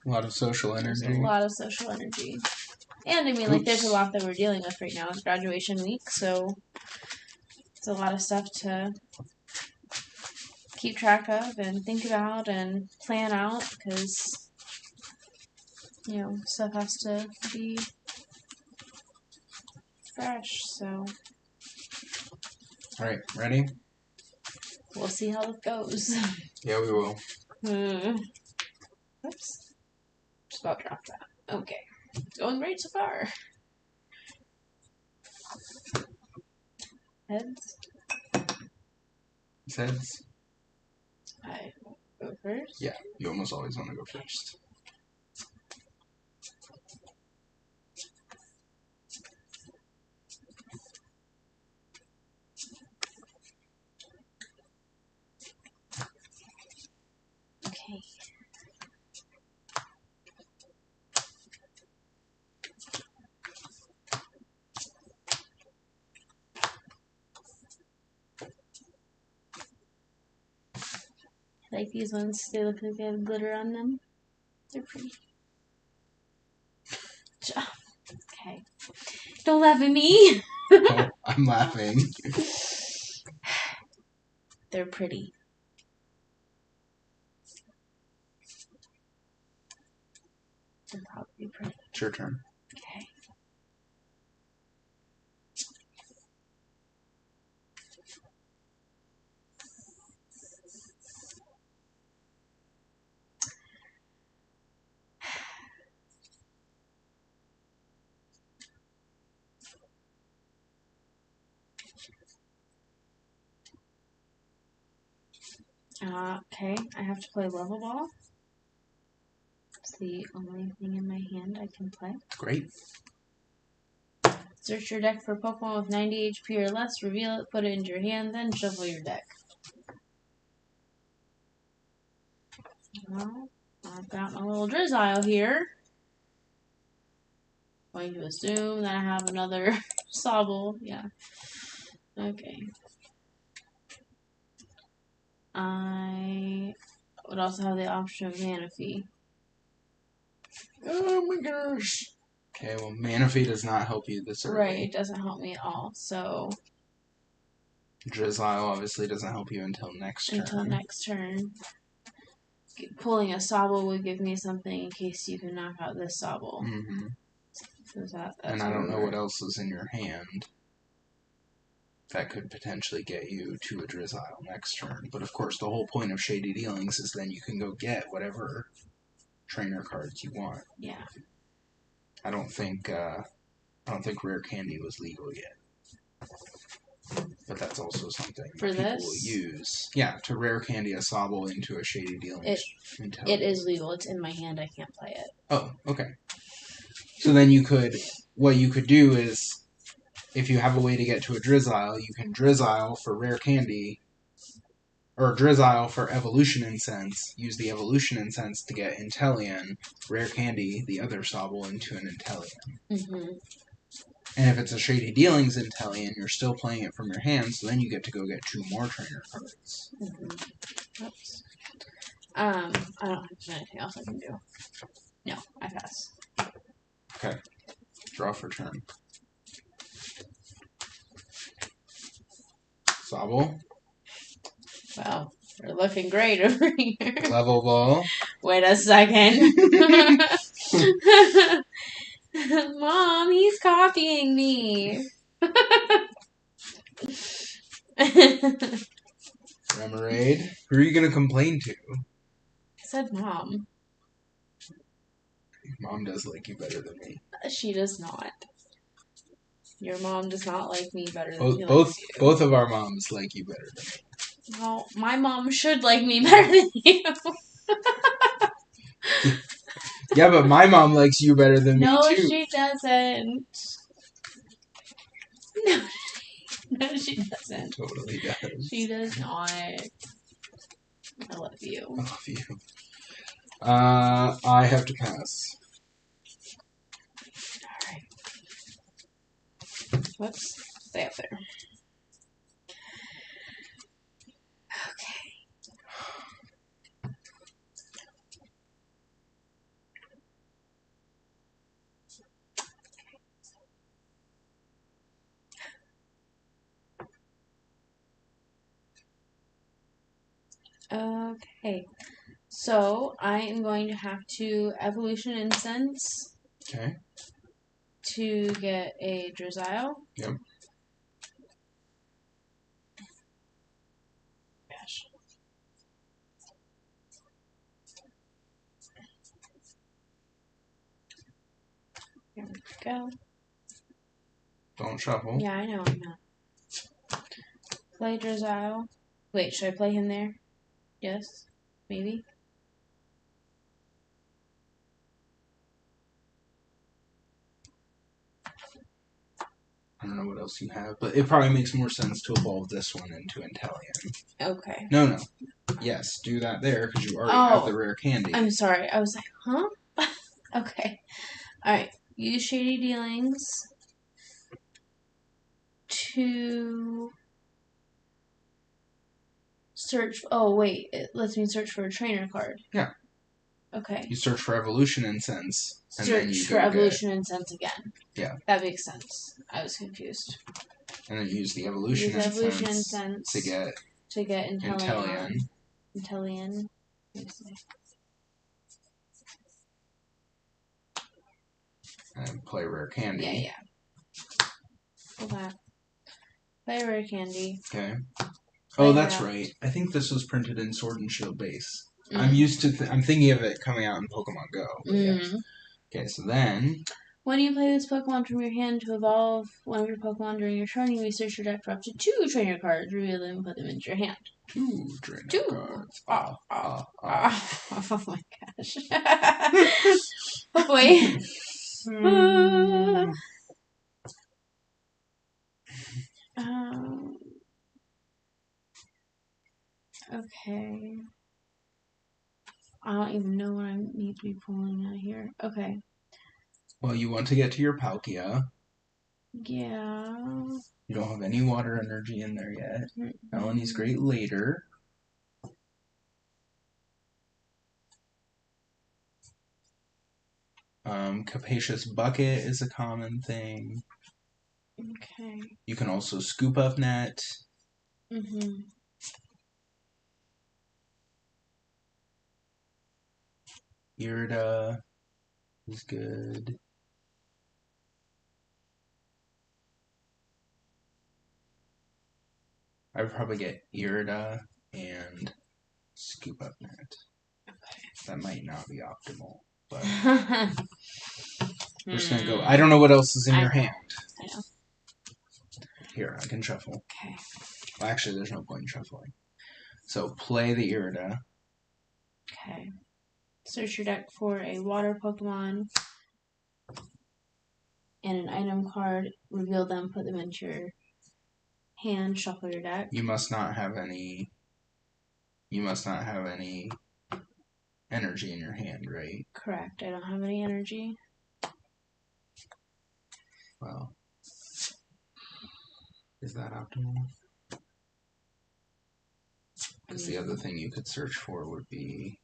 A lot of social energy. There's a lot of social energy. And I mean, like, there's a lot that we're dealing with right now. It's graduation week, so it's a lot of stuff to keep track of and think about and plan out, because, you know, stuff has to be fresh, so. Alright, ready? We'll see how it goes. Yeah, we will. Oops. Just about dropped that. Okay. Going great so far. Heads. It's heads. I go first. Yeah, you almost always want to go first. Okay. I like these ones. They look like they have glitter on them. They're pretty. Okay. Don't laugh at me. Oh, I'm laughing. They're pretty. They're probably pretty. It's your turn. Okay. Okay, I have to play Level Ball. It's the only thing in my hand I can play. Great. Search your deck for Pokemon with 90 HP or less, reveal it, put it into your hand, then shuffle your deck. Well, I've got my little Drizzile here. Going to assume that I have another Sobble. Yeah. Okay. I would also have the option of Manaphy. Oh my gosh. Okay, well, Manaphy does not help you this early. Right, it doesn't help me at all, so Drizzile obviously doesn't help you until next turn. Until next turn. Pulling a Sobble would give me something in case you can knock out this Sobble. Mm-hmm. So and I don't know what else is in your hand that could potentially get you to a Drizzile next turn. But of course, the whole point of Shady Dealings is then you can go get whatever trainer cards you want. Yeah. I don't think Rare Candy was legal yet. But that's also something For that people this? will use. Yeah, to Rare Candy a Sobble into a Shady Dealings. It is legal. It's in my hand. I can't play it. Oh, okay. So then what you could do is, if you have a way to get to a Drizzile, you can Drizzile for Rare Candy, or Drizzile for Evolution Incense, use the Evolution Incense to get Inteleon, Rare Candy, the other Sobble, into an Inteleon. Mm-hmm. And if it's a Shady Dealings Inteleon, you're still playing it from your hand, so then you get to go get 2 more trainer cards. Mm-hmm. Oops. I don't have anything else I can do. No, I pass. Okay. Draw for turn. Sobble. Wow, we're looking great over here. Level Ball. Wait a second. Mom, he's copying me. Remoraid. Who are you going to complain to? I said mom. Mom does like you better than me. She does not. Your mom does not like me better than she Both, likes you. both of our moms like you better than me. Well, my mom should like me better than you. Yeah, but my mom likes you better than me, too. No, she doesn't. No, she doesn't. Totally does. She does not. I love you. I love you. I have to pass. Alright. Whoops. Stay up there. Okay. So, I am going to have to Evolution Incense. Okay. To get a Drizzile. Yep. Gosh. Here we go. Don't shuffle. Yeah, I know, I'm not. Play Drizzile. Wait, should I play him there? Yes? Maybe? I don't know what else you have, but it probably makes more sense to evolve this one into Inteleon. Okay. No. Yes, do that there, because you already have the Rare Candy. I'm sorry. I was like, huh? Okay. Alright. Use Shady Dealings to search. Oh, wait. It lets me search for a trainer card. Yeah. Okay. You search for Evolution Incense. And then you Search for Evolution Incense again. Yeah. That makes sense. I was confused. And then use the Evolution Incense to get Inteleon. Inteleon. And play Rare Candy. Yeah. Pull that. Play Rare Candy. Okay. Oh, that's right. I think this was printed in Sword and Shield base. I'm used to. I'm thinking of it coming out in Pokemon Go. Yes. Okay, so then. When you play this Pokemon from your hand to evolve one of your Pokemon during your turn, you may search your deck for up to 2 trainer cards, reveal them, and put them into your hand. 2 trainer cards. Oh my gosh. Oh boy. Okay. I don't even know what I need to be pulling out here. Okay. Well, you want to get to your Palkia. Yeah. You don't have any water energy in there yet. Melanie's great later. Capacious Bucket is a common thing. Okay. You can also Scoop Up Net. Mm-hmm. Irida is good. I would probably get Irida and Scoop Up Net. That might not be optimal, but we're just gonna go. I don't know what else is in your hand. I know. Here, I can shuffle. Okay. Well, actually, there's no point in shuffling. So play the Irida. Okay. Search your deck for a water Pokemon and an item card. Reveal them, put them into your hand, shuffle your deck. You must not have any. You must not have any energy in your hand, right? Correct. I don't have any energy. Well, is that optimal? Because the other thing you could search for would be.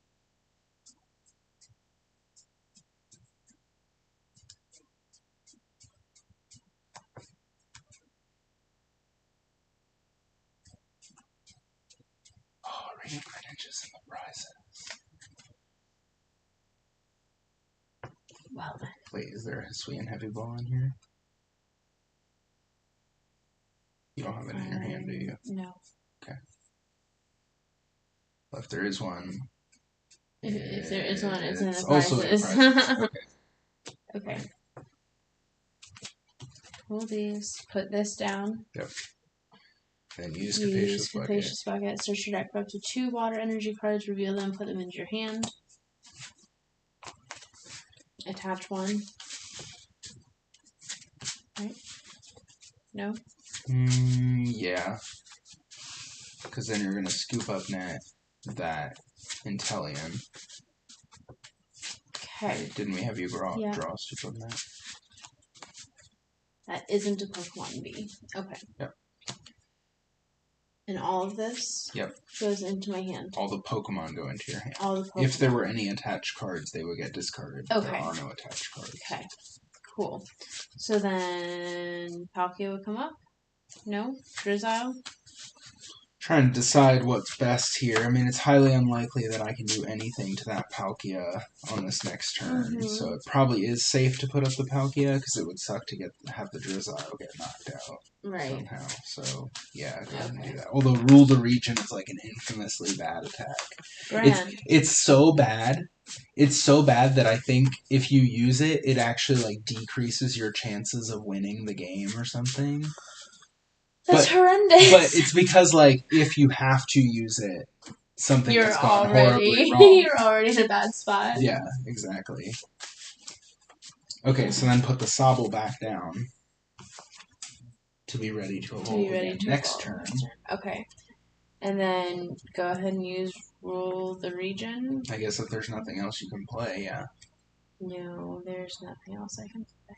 Oh, radiant lineages and the prizes. Well then. Wait, is there a sweet and heavy ball in here? You don't have it in your hand, do you? No. Okay. Well, if there is one. If there is one, it's in the also prizes. in the prizes. Okay. Okay. Pull these. Put this down. Yep. Then use Capacious Bucket. Search your deck for up to 2 water energy cards. Reveal them. Put them into your hand. Attach one. Right? No? Yeah. Because then you're going to Scoop Up Net that Inteleon. Okay. Didn't we have you draw Scoop Up Net? That isn't a Pokemon B. Okay. Yep. And all of this goes into my hand. All the Pokemon go into your hand. All the Pokemon. If there were any attached cards, they would get discarded. Okay. There are no attached cards. Okay. Cool. So then Palkia would come up? No? Drizzile? Trying to decide what's best here. I mean, it's highly unlikely that I can do anything to that Palkia on this next turn, so it probably is safe to put up the Palkia, because it would suck to have the Drizzile get knocked out somehow. So, yeah, go ahead and do that. Although Rule the Region is like an infamously bad attack. It's so bad. It's so bad that I think if you use it, it actually like decreases your chances of winning the game or something. That's horrendous. But it's because, like, if you have to use it, something has gone horribly wrong. You're already in a bad spot. Yeah, exactly. Okay, so then put the Sobble back down to be ready to evolve again next turn. Okay. And then go ahead and use Rule the Region. I guess if there's nothing else you can play, yeah. No, there's nothing else I can play.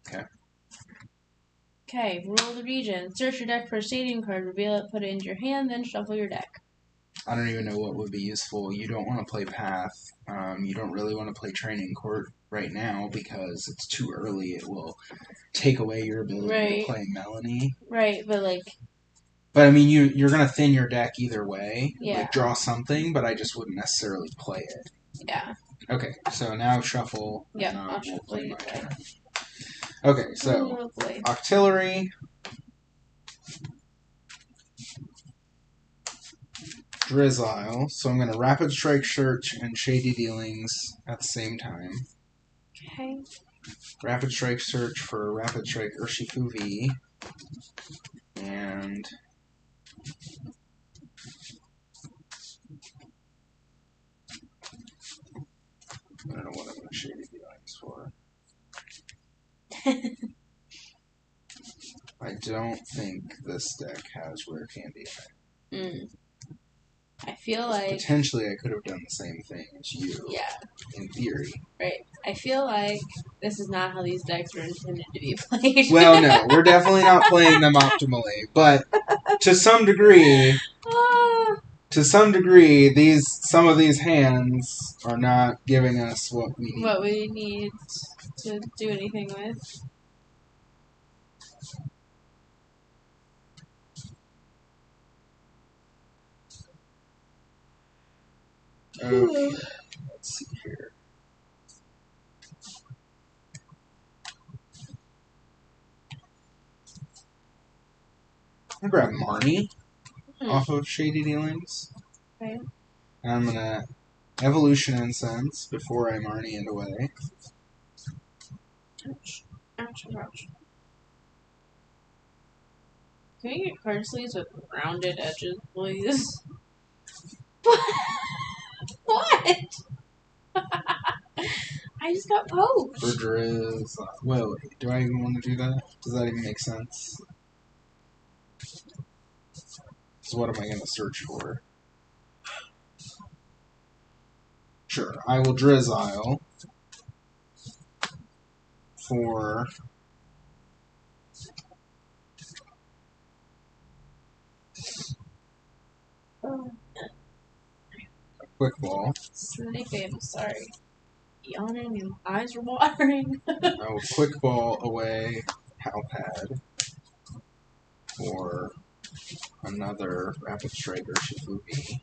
Okay. Okay, Rule the Region. Search your deck for a stadium card, reveal it, put it into your hand, then shuffle your deck. I don't even know what would be useful. You don't want to play Path. You don't really want to play Training Court right now because it's too early. It will take away your ability to play Melanie. Right, but like... But I mean, you're going to thin your deck either way. Yeah. Like, draw something, but I just wouldn't necessarily play it. Yeah. Okay, so now shuffle. Yep, I'll shuffle play my turn. Okay, so Octillery, Drizzile. So I'm going to Rapid Strike Search and Shady Dealings at the same time. Okay. Rapid Strike Search for Rapid Strike Urshifu V. And I don't know what I'm going to Shady Dealings for. I don't think this deck has Rare Candy in it. I feel like... Potentially I could have done the same thing as you. Yeah. In theory. Right. I feel like this is not how these decks were intended to be played. Well, no. We're definitely not playing them optimally. But to some degree... some of these hands are not giving us what we need. What we need to do anything with. Okay, let's see here. I'm gonna grab Marnie off of Shady Dealings. Okay. And I'm gonna Evolution Incense before I Marnie it away. Ouch. Ouch, ouch. Can we get card sleeves with rounded edges, please? What? I just got poked. For Drizz. Well, do I even want to do that? Does that even make sense? So what am I going to search for? Sure, I will Drizzile for a Quick Ball. Sleepy, I'm sorry. Yawning and eyes are watering. I will Quick Ball away Palpad for another Rapid Strike or Shifubi.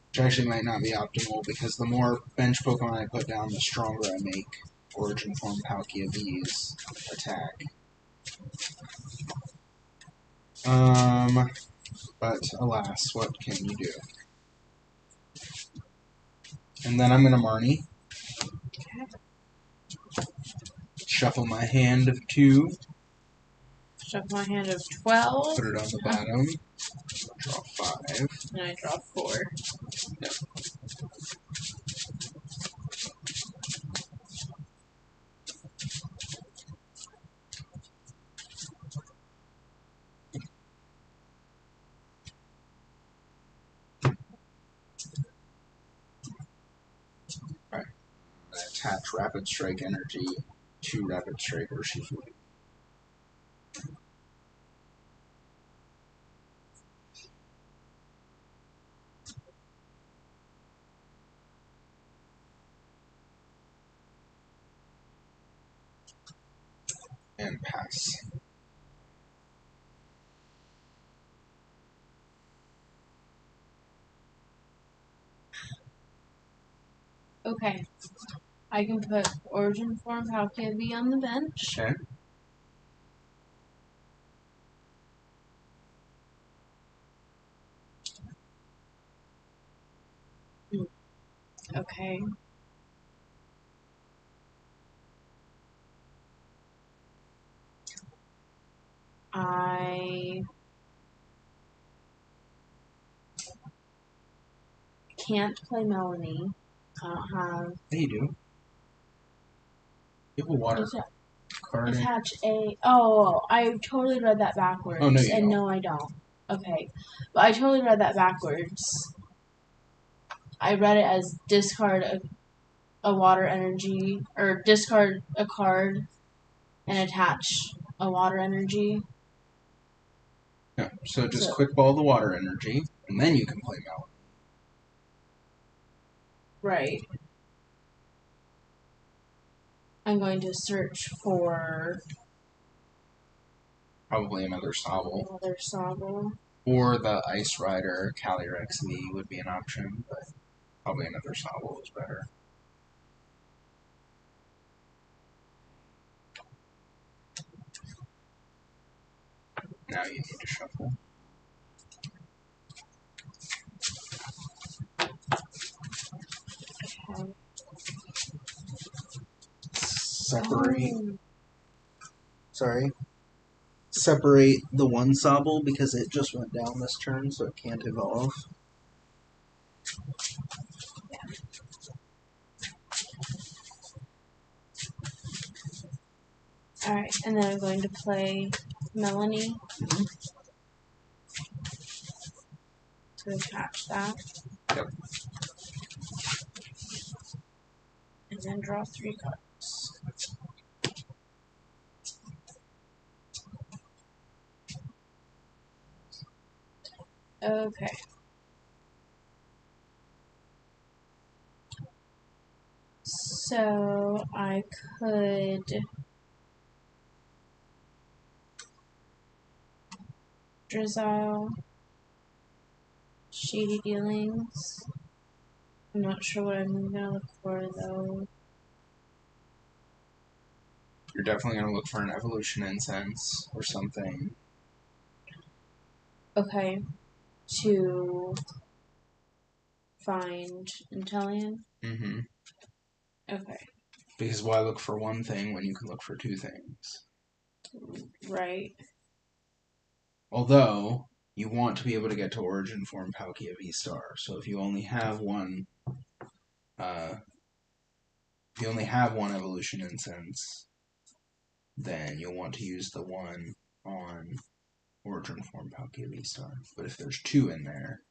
Which actually might not be optimal because the more bench Pokemon I put down, the stronger I make Origin Form Palkia V's attack. But alas, what can you do? And then I'm gonna Marnie. Shuffle my hand of 2. Shuffle my hand of 12. Put it on the bottom. Draw 5. And I draw 4. Yep. Alright. Attach Rapid Strike Energy to Rapid Strike or Shifubi. And pass. Okay. I can put Origin Form Palkia V on the bench. Okay. Okay. I can't play Melanie. I don't have. Yeah, you do. You have a water card. Attach a. Oh, I totally read that backwards. Oh, no, you don't. No, I don't. Okay. But I totally read that backwards. I read it as discard a water energy, or discard a card and attach a water energy. No, so just Quick Ball the Water Energy, and then you can play Melon. Right. I'm going to search for Probably another Sobble. another Sobble. Or the Ice Rider Calyrex V would be an option, but probably another Sobble is better. Now you need to shuffle. Okay. Separate. Sorry. Separate the one Sobble because it just went down this turn, so it can't evolve. Alright, and then I'm going to play Melanie to attach that. Yep. And then draw 3 cards. Okay. So I could Drizzle, Shady Dealings. I'm not sure what I'm gonna look for though. You're definitely gonna look for an evolution incense or something. Okay. To find Intellion? Mm-hmm. Okay. Because why look for one thing when you can look for two things? Right. Although, you want to be able to get to Origin Form Palkia V-Star. So if you only have one evolution incense, then you'll want to use the one on Origin Form Palkia V-Star. But if there's two in there,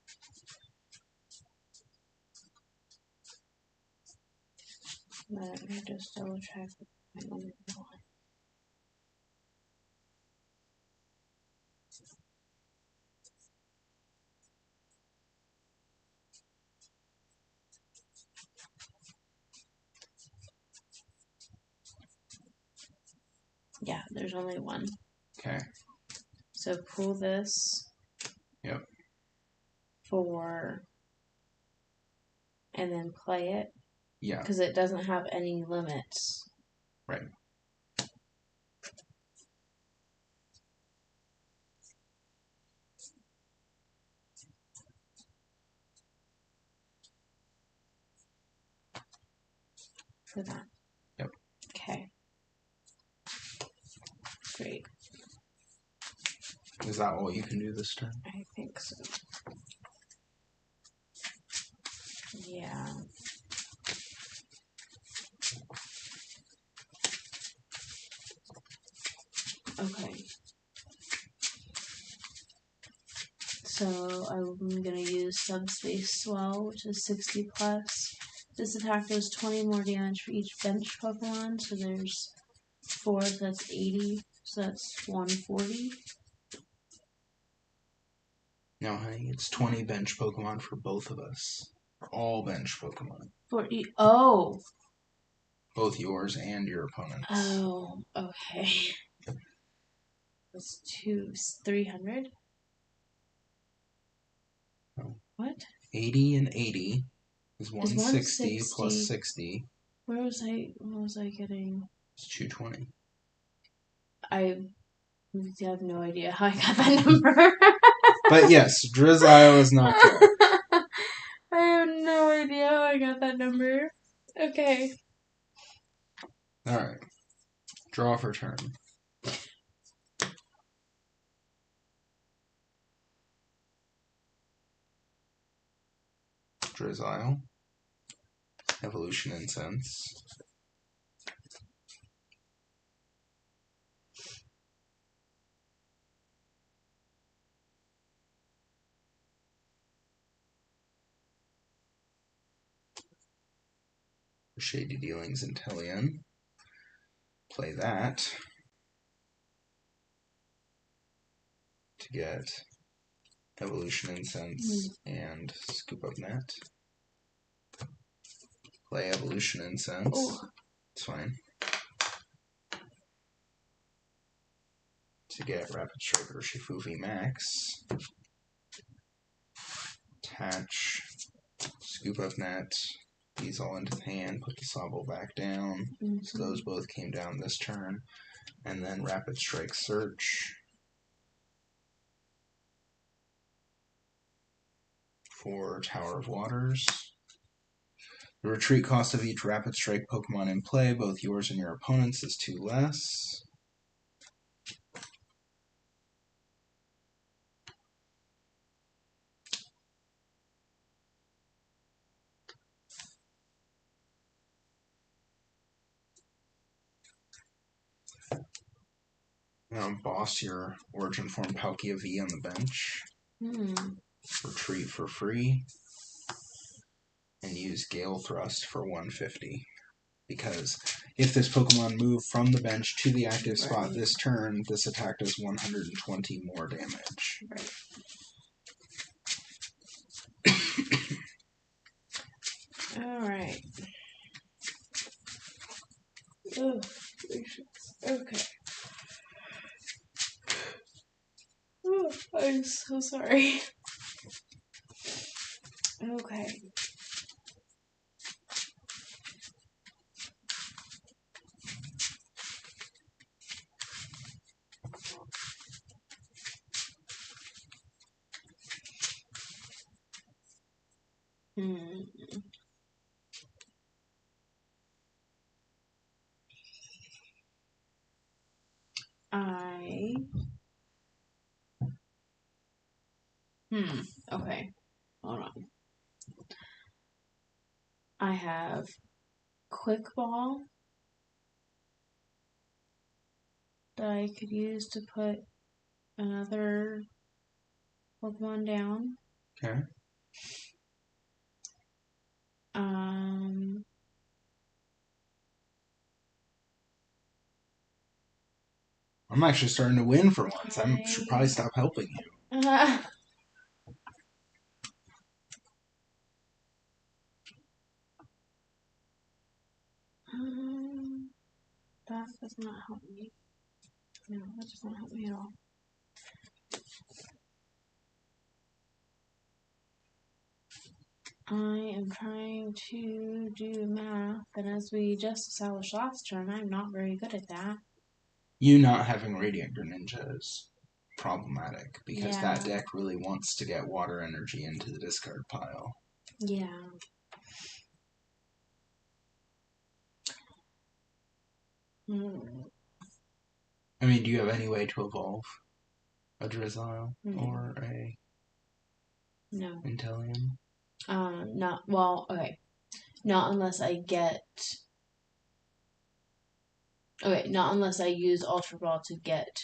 Let me just double check. Yeah, there's only one. okay. So pull this. Yep. And then play it. Yeah. Because it doesn't have any limits. Right. For that. Yep. Okay. Great. Is that all you can do this turn? I think so. Yeah. Okay. So I'm gonna use Subspace Swell, which is 60 plus. This attack does 20 more damage for each bench Pokemon, so there's 4, so that's 80, so that's 140. No, honey, it's 20 bench Pokemon for both of us. For all bench Pokemon. 40. Oh! Both yours and your opponent's. Oh, okay. That's 300? Oh. What? 80 and 80 is 160 160 plus 60. What was I getting? It's 220. I have no idea how I got that number. But yes, Drizzile is not good. I have no idea how I got that number. Okay. Alright. Draw for turn. Drizzile. Evolution Incense. Shady Dealings Intellion. Play that to get Evolution Incense and Scoop Up Net. Play Evolution Incense. Oh. It's fine. To get Rapid Strike Urshifu V Max. Attach Scoop Up Net. These all into the hand. Put the Sobble back down. So those both came down this turn. And then Rapid Strike Search. For Tower of Waters. The retreat cost of each Rapid Strike Pokemon in play, both yours and your opponent's, is 2 less. Now boss your Origin Form Palkia V on the bench. Retreat for free. And use Gale Thrust for 150. Because if this Pokemon moved from the bench to the active spot this turn, this attack does 120 more damage. Right. Alright. Oh, okay. Oh, I'm so sorry. Okay. Hmm. I. Okay. Hold on. I have quick ball that I could use to put another Pokemon down. Okay. Um. I'm actually starting to win for once. I should probably stop helping you. That does not help me. No, that does not help me at all. I am trying to do math, and as we just established last turn, I'm not very good at that. You not having Radiant Greninja is problematic because Yeah. that deck really wants to get water energy into the discard pile. Yeah. I mean, do you have any way to evolve a Drizzile or a No. Inteleon? Not well. Okay, not unless I get. Okay, not unless I use Ultra Ball to get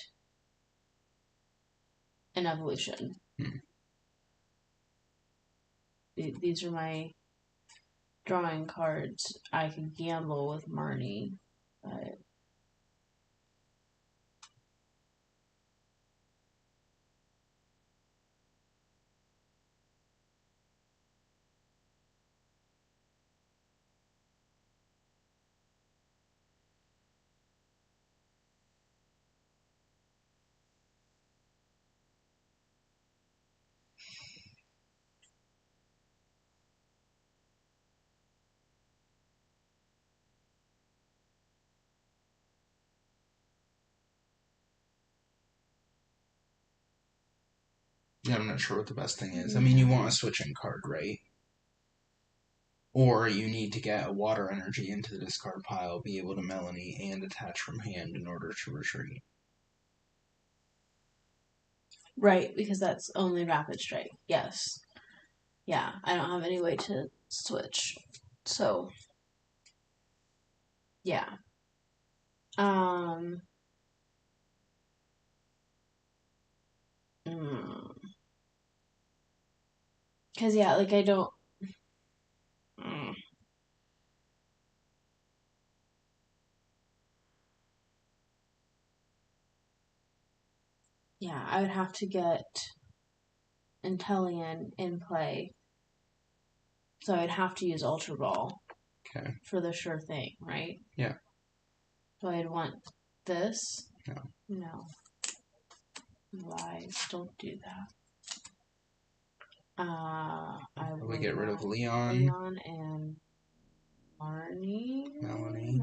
an evolution. These are my drawing cards. I could gamble with Marnie, but Yeah, I'm not sure what the best thing is. I mean, you want a switching card, right? Or you need to get a water energy into the discard pile, be able to Melanie, and attach from hand in order to retreat. right, because that's only Rapid Strike. Yes. Yeah, I don't have any way to switch. So, yeah. Um. Because, yeah, like I don't. Yeah, I would have to get Inteleon in play. So I'd have to use Ultra Ball. Okay. For the sure thing, right? Yeah. So I'd want this. No. No. Lies. Don't do that. I We get rid of Leon. Leon and Marnie. Melanie.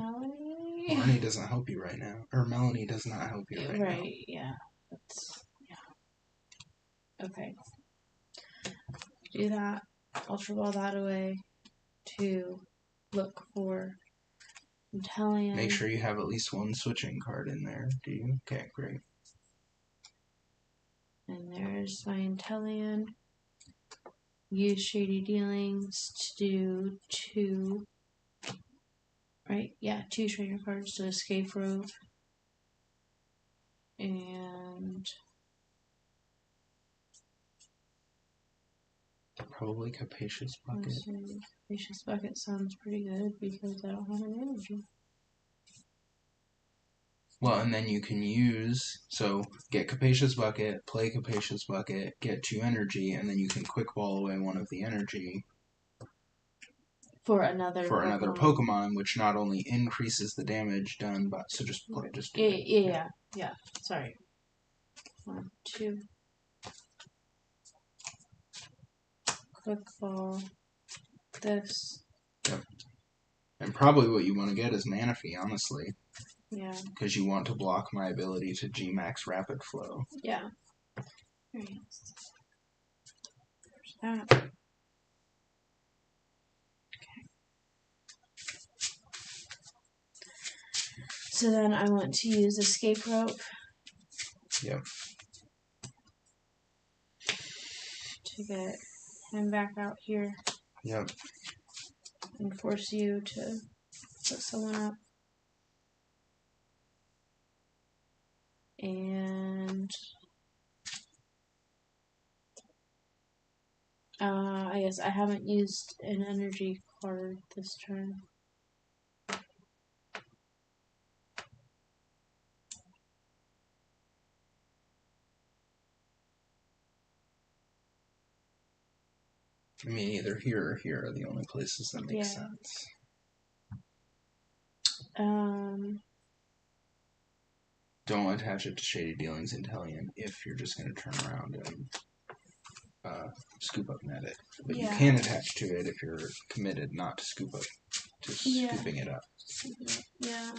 Marnie doesn't help you right now. Or Melanie does not help you right now. Right, yeah. That's, yeah. Okay. Do that. Ultra Ball that away. To look for Inteleon. Make sure you have at least one switching card in there. Do you? Okay, great. And there's my Inteleon. Use Shady Dealings to do 2. Right? Yeah, 2 trainer cards to escape rope. And Probably Capacious Bucket. Capacious Bucket sounds pretty good because I don't have any energy. Well, and then you can use, so get Capacious Bucket, play Capacious Bucket, get 2 energy, and then you can quick ball away one of the energy. for another Pokemon, which not only increases the damage done, but so just do it. Yeah. Sorry. 1, 2. Quick ball. This. Yep. And probably what you want to get is Manaphy, honestly. Yeah. Because you want to block my ability to G-Max Rapid Flow. Yeah. There's that. Okay. So then I want to use Escape Rope. Yep. To get him back out here. Yep. And force you to put someone up. And I guess I haven't used an energy card this turn. I mean, either here or here are the only places that make sense. Don't attach it to Shady Dealings Intellion if you're just going to turn around and scoop up and edit. But you can attach to it if you're committed not to scoop up, to scooping it up. Yeah.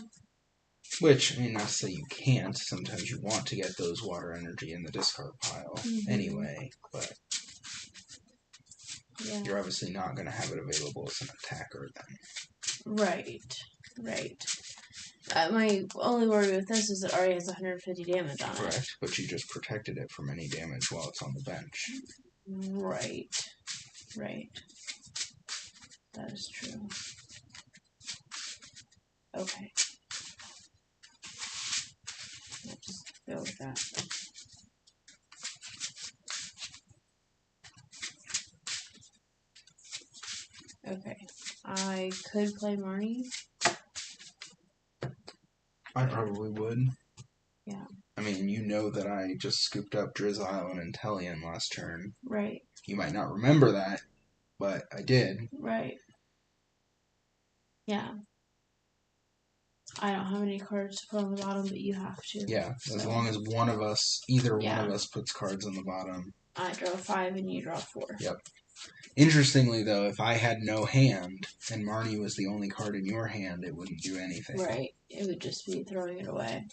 Which, I mean, not to say you can't. Sometimes you want to get those water energy in the discard pile anyway, but you're obviously not going to have it available as an attacker then. Right. My only worry with this is it already has 150 damage on it. Correct, but you just protected it from any damage while it's on the bench. Right. That is true. Okay. Let's just go with that. Okay. I could play Marnie. I probably would. Yeah. I mean, you know that I just scooped up Drizzile and Inteleon last turn. Right. You might not remember that, but I did. Right. Yeah. I don't have any cards to put on the bottom, but you have to. Yeah, as long as one of us, either one of us puts cards on the bottom. I draw 5 and you draw 4. Yep. Interestingly, though, if I had no hand and Marnie was the only card in your hand, it wouldn't do anything. Right. It would just be throwing it away.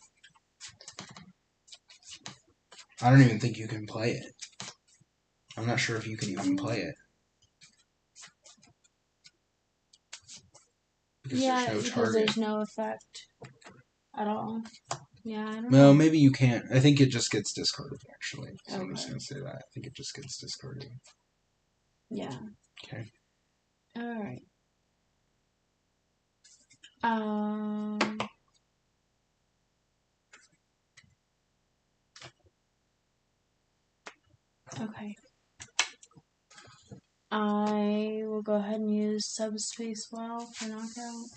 I don't even think you can play it. I'm not sure if you can even play it. Because there's no effect at all. Yeah, I don't know. Well, maybe you can't. I think it just gets discarded, actually. So I'm just going to say that. I think it just gets discarded. Yeah. Okay. Alright. Okay. I will go ahead and use Subspace Wow for knockout.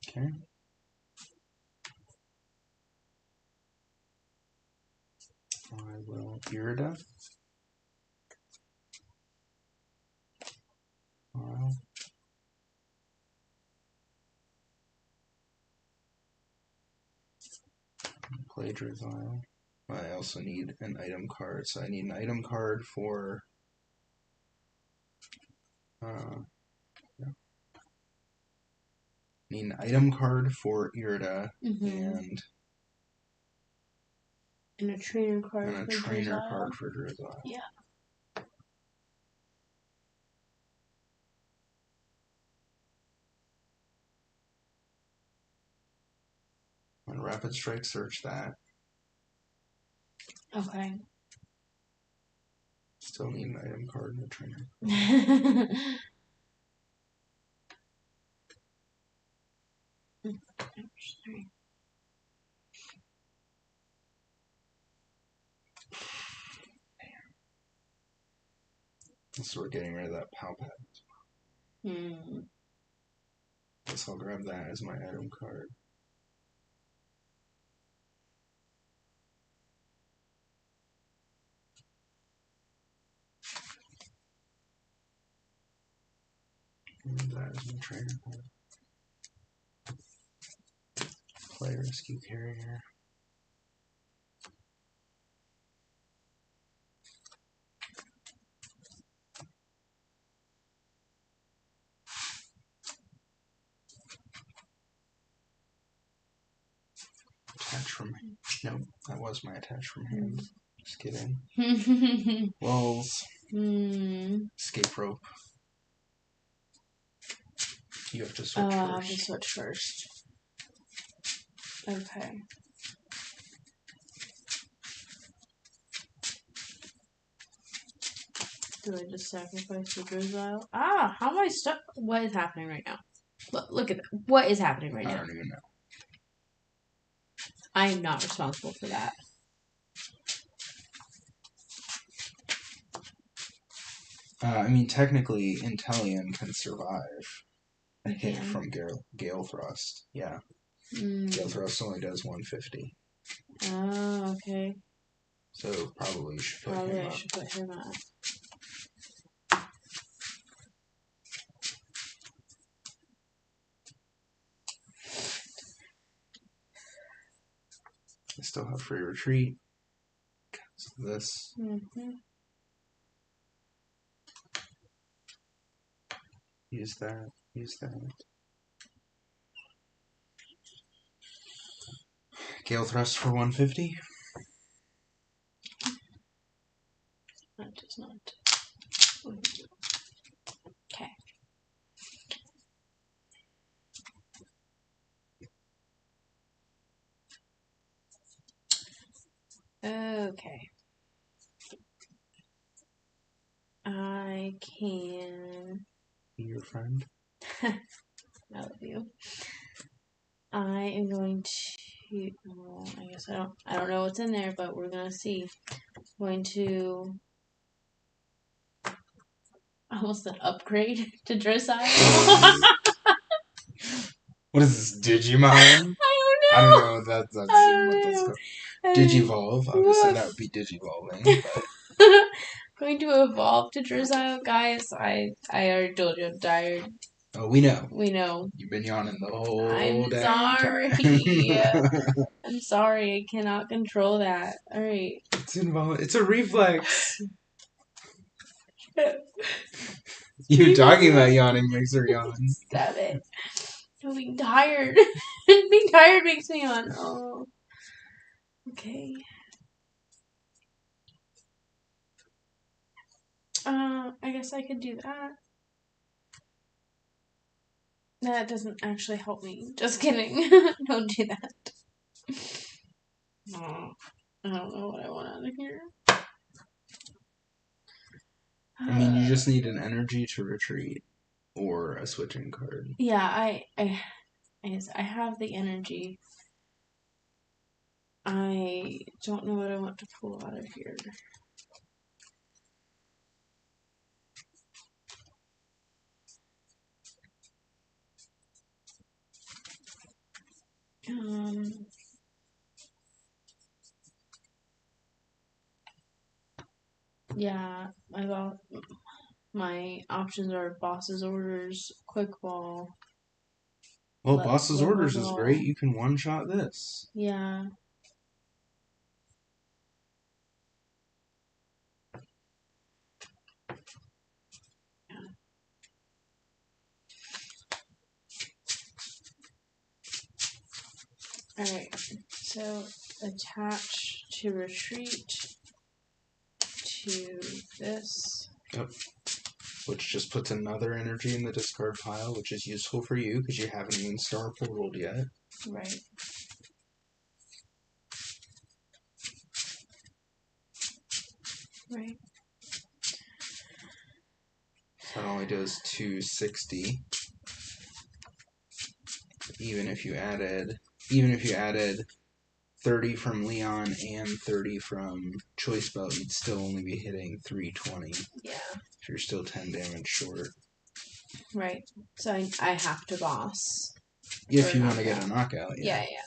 Okay. I will Irida. Wow. Play Drizzile. I also need an item card, so I need an item card for need an item card for Irida and a trainer card and a trainer card for Drizzile. Yeah. And Rapid Strike, search that. Okay. Still need an item card and a trainer. So we're getting rid of that Palpad. Guess I'll grab that as my item card. That is my trainer. Play rescue carrier. Attach from... Nope, that was my attach from hand. Just kidding. Lulz. Escape rope. You have to switch first. I have to switch first. Okay. Do I just sacrifice the Drizzile? Ah, how am I stuck? What is happening right now? Look at that. What is happening right now? I don't even know. I am not responsible for that. I mean, technically, Inteleon can survive a hit from Gale Thrust. Yeah. Gale Thrust only does 150. Oh, okay. So probably you should put him up. Probably I should put him up. I still have free retreat. So this. Use that. Use that. Gale Thrust for 150. That does not. Okay. Okay. I can Be your friend. I love you. I am going to. Well, I guess I don't know what's in there, but we're gonna see. I'm going to. I almost said upgrade to Drizzile. What is this, Digimon? I don't know. That's what that's called. Digivolve. Obviously, that would be Digivolving. But... Going to evolve to Drizzile, guys. I already told you I'm tired. Oh, we know. We know. You've been yawning the whole I'm damn sorry. time. I'm sorry. I cannot control that. All right. It's a reflex. You talking about yawning makes her yawn. Stop it. I'm being tired. Being tired makes me yawn. Oh. Okay. I guess I could do that. That doesn't actually help me. Just kidding. Don't do that. Oh, I don't know what I want out of here. I mean, you just need an energy to retreat or a switching card. Yeah, I guess I have the energy. I don't know what I want to pull out of here. Yeah, my options are Boss's Orders, Quick Ball. Well, Boss's Orders is great. You can one-shot this. Yeah. Alright, so attach to retreat to this. Yep. Which just puts another energy in the discard pile, which is useful for you because you haven't even star portaled yet. Right. Right. So that only does 260. Even if you added 30 from Leon and 30 from Choice Belt, you'd still only be hitting 320. Yeah. If you're still 10 damage short. Right. So I have to boss. If you want to get a knockout, yeah. Yeah.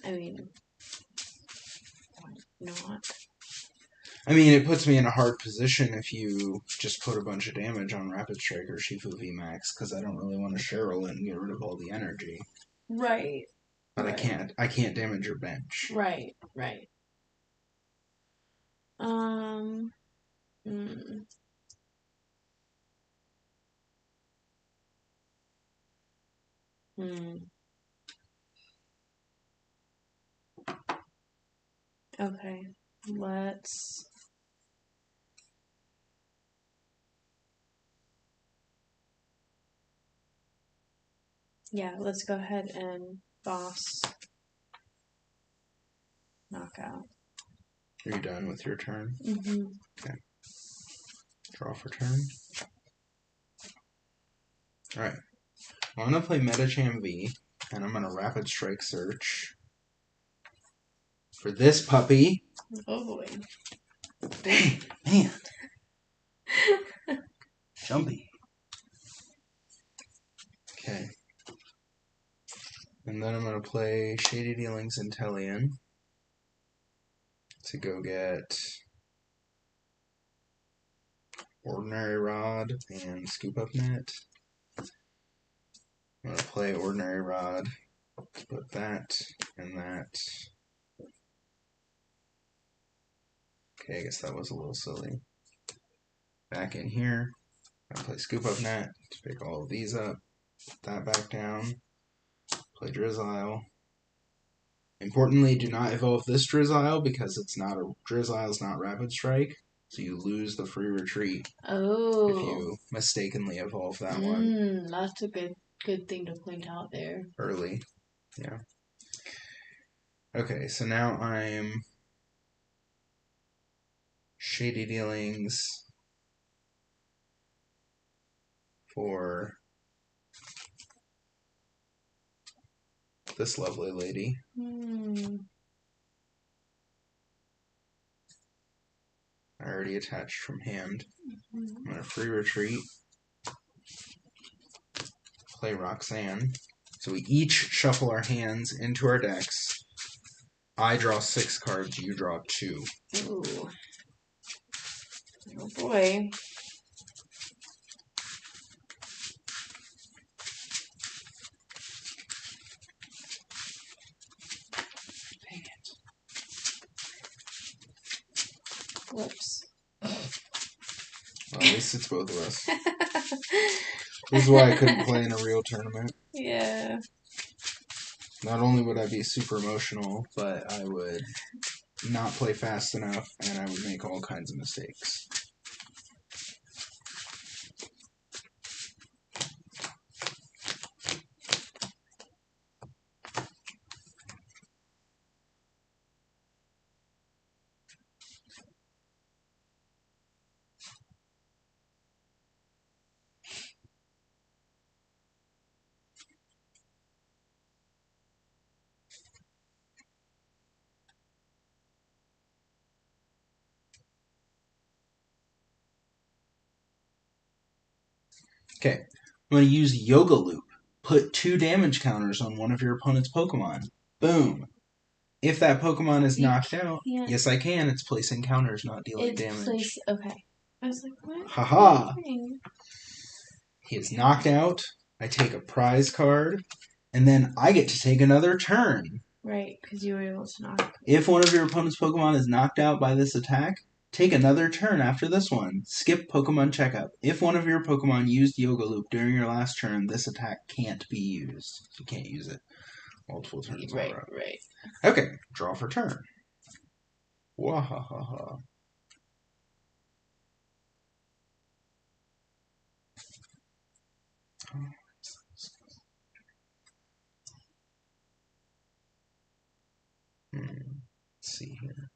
I mean, why not? I mean, it puts me in a hard position if you just put a bunch of damage on Rapid Strike or Shifu VMAX, because I don't really want to Cheryl it and get rid of all the energy. Right. But right. I can't damage your bench. Right. Hmm. Okay. Let's. Yeah, let's go ahead and boss knockout. Are you done with your turn? Mm-hmm. Okay. Draw for turn. Alright. Well, I'm going to play Metacham V, and I'm going to Rapid Strike Search for this puppy. Oh boy. Dang, man. Jumpy. Okay. And then I'm going to play Shady Dealings Intellion to go get Ordinary Rod and Scoop Up Net. I'm going to play Ordinary Rod, put that and that. Okay, I guess that was a little silly. Back in here, I play Scoop Up Net to pick all of these up, put that back down, play Drizzile. Importantly, do not evolve this Drizzile because it's not a Drizzile's not Rapid Strike, so you lose the free retreat Oh. if you mistakenly evolve that one. That's a good thing to point out there. Early, yeah. Okay, so now I'm Shady Dealings for this lovely lady. I already attached from hand. I'm going to free retreat. Play Roxanne. So we each shuffle our hands into our decks. I draw 6 cards, you draw 2. Ooh. Oh boy. Dang it. Whoops. Well, at least it's both of us. This is why I couldn't play in a real tournament. Yeah. Not only would I be super emotional, but I would not play fast enough, and I would make all kinds of mistakes. Okay, I'm going to use Yoga Loop. Put 2 damage counters on one of your opponent's Pokemon. Boom. If that Pokemon is knocked out, yes I can. It's placing counters, not dealing damage. Okay. I was like, what? Haha. He is knocked out. I take a prize card, and then I get to take another turn. Right, because you were able to knock. If one of your opponent's Pokemon is knocked out by this attack, take another turn after this one. Skip Pokemon Checkup. If one of your Pokemon used Yoga Loop during your last turn, this attack can't be used. You can't use it multiple turns. Right. Okay, draw for turn. Wahahaha. Let's see here.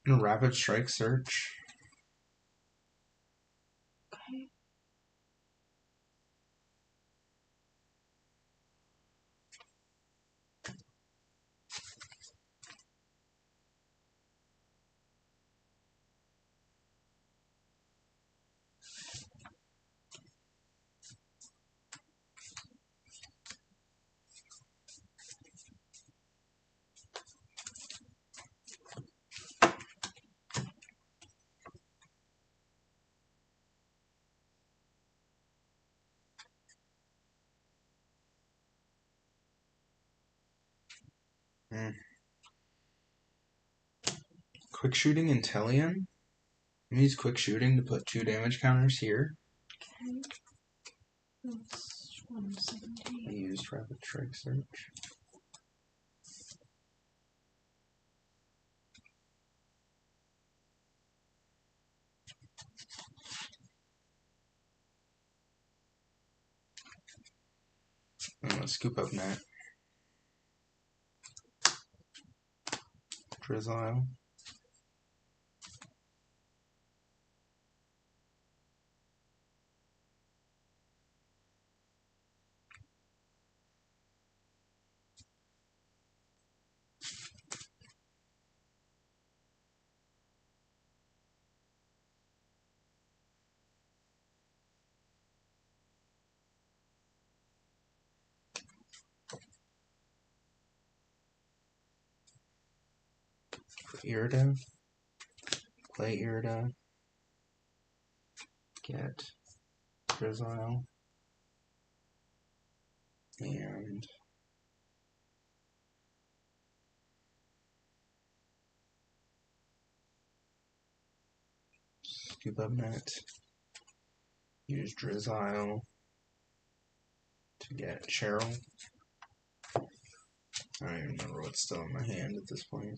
Rapid Strike Search. Okay. Mm. Quick shooting Intellion. Use quick shooting to put 2 damage counters here. Okay. That's 170. I used rapid strike search. I'm gonna scoop up net. Drizzle. Irida. Play Irida. Get Drizzle. And scoop up net. Use Drizzle to get Cheryl. I don't even remember what's still in my hand at this point.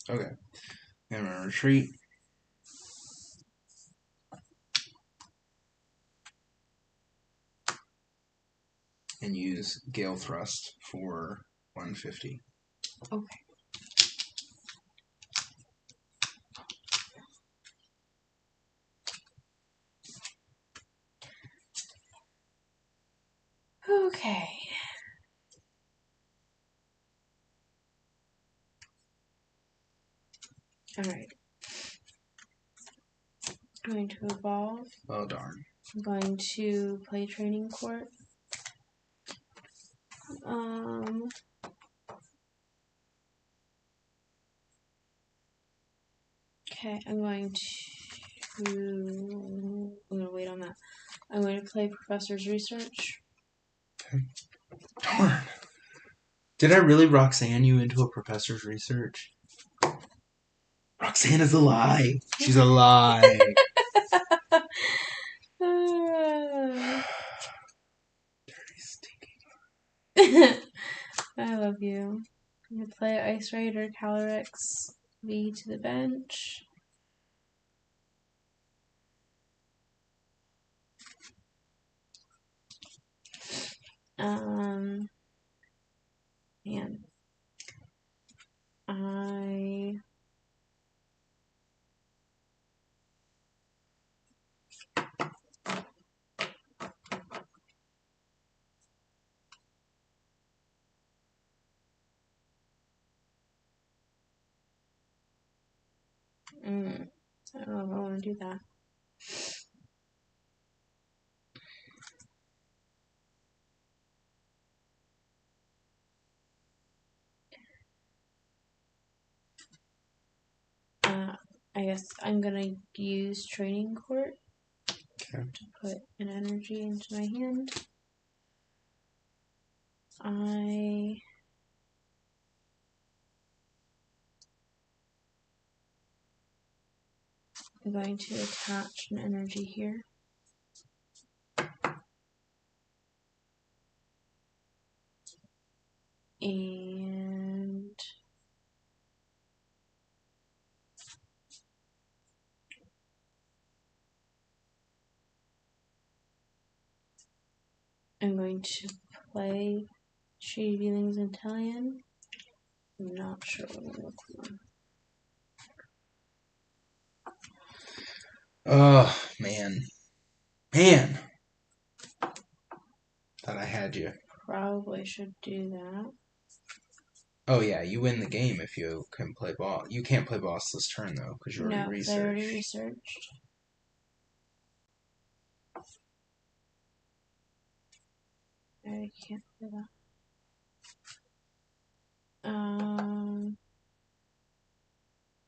Okay. I'm gonna retreat. And use Gale Thrust for 150. Okay. Okay. Alright. I'm going to evolve. Oh, darn. I'm going to play Training Court. Okay, I'm going to wait on that. I'm going to play Professor's Research. Okay. Darn. Did I really Roxanne you into a Professor's Research? Roxanne is a lie. She's a lie. Dirty, stinky. I love you. I'm going to play Ice Raider Calyrex V to the bench. Man. I don't know if I want to do that. I guess I'm gonna use Training Court to put an energy into my hand. I'm going to attach an energy here. And I'm going to play Shady Dealings Italian. I'm not sure what I'm looking for. Oh, man. Man! Thought I had you. Probably should do that. Oh, yeah, you win the game if you can play boss. You can't play boss this turn, though, because you already researched. I already researched. I can't do that.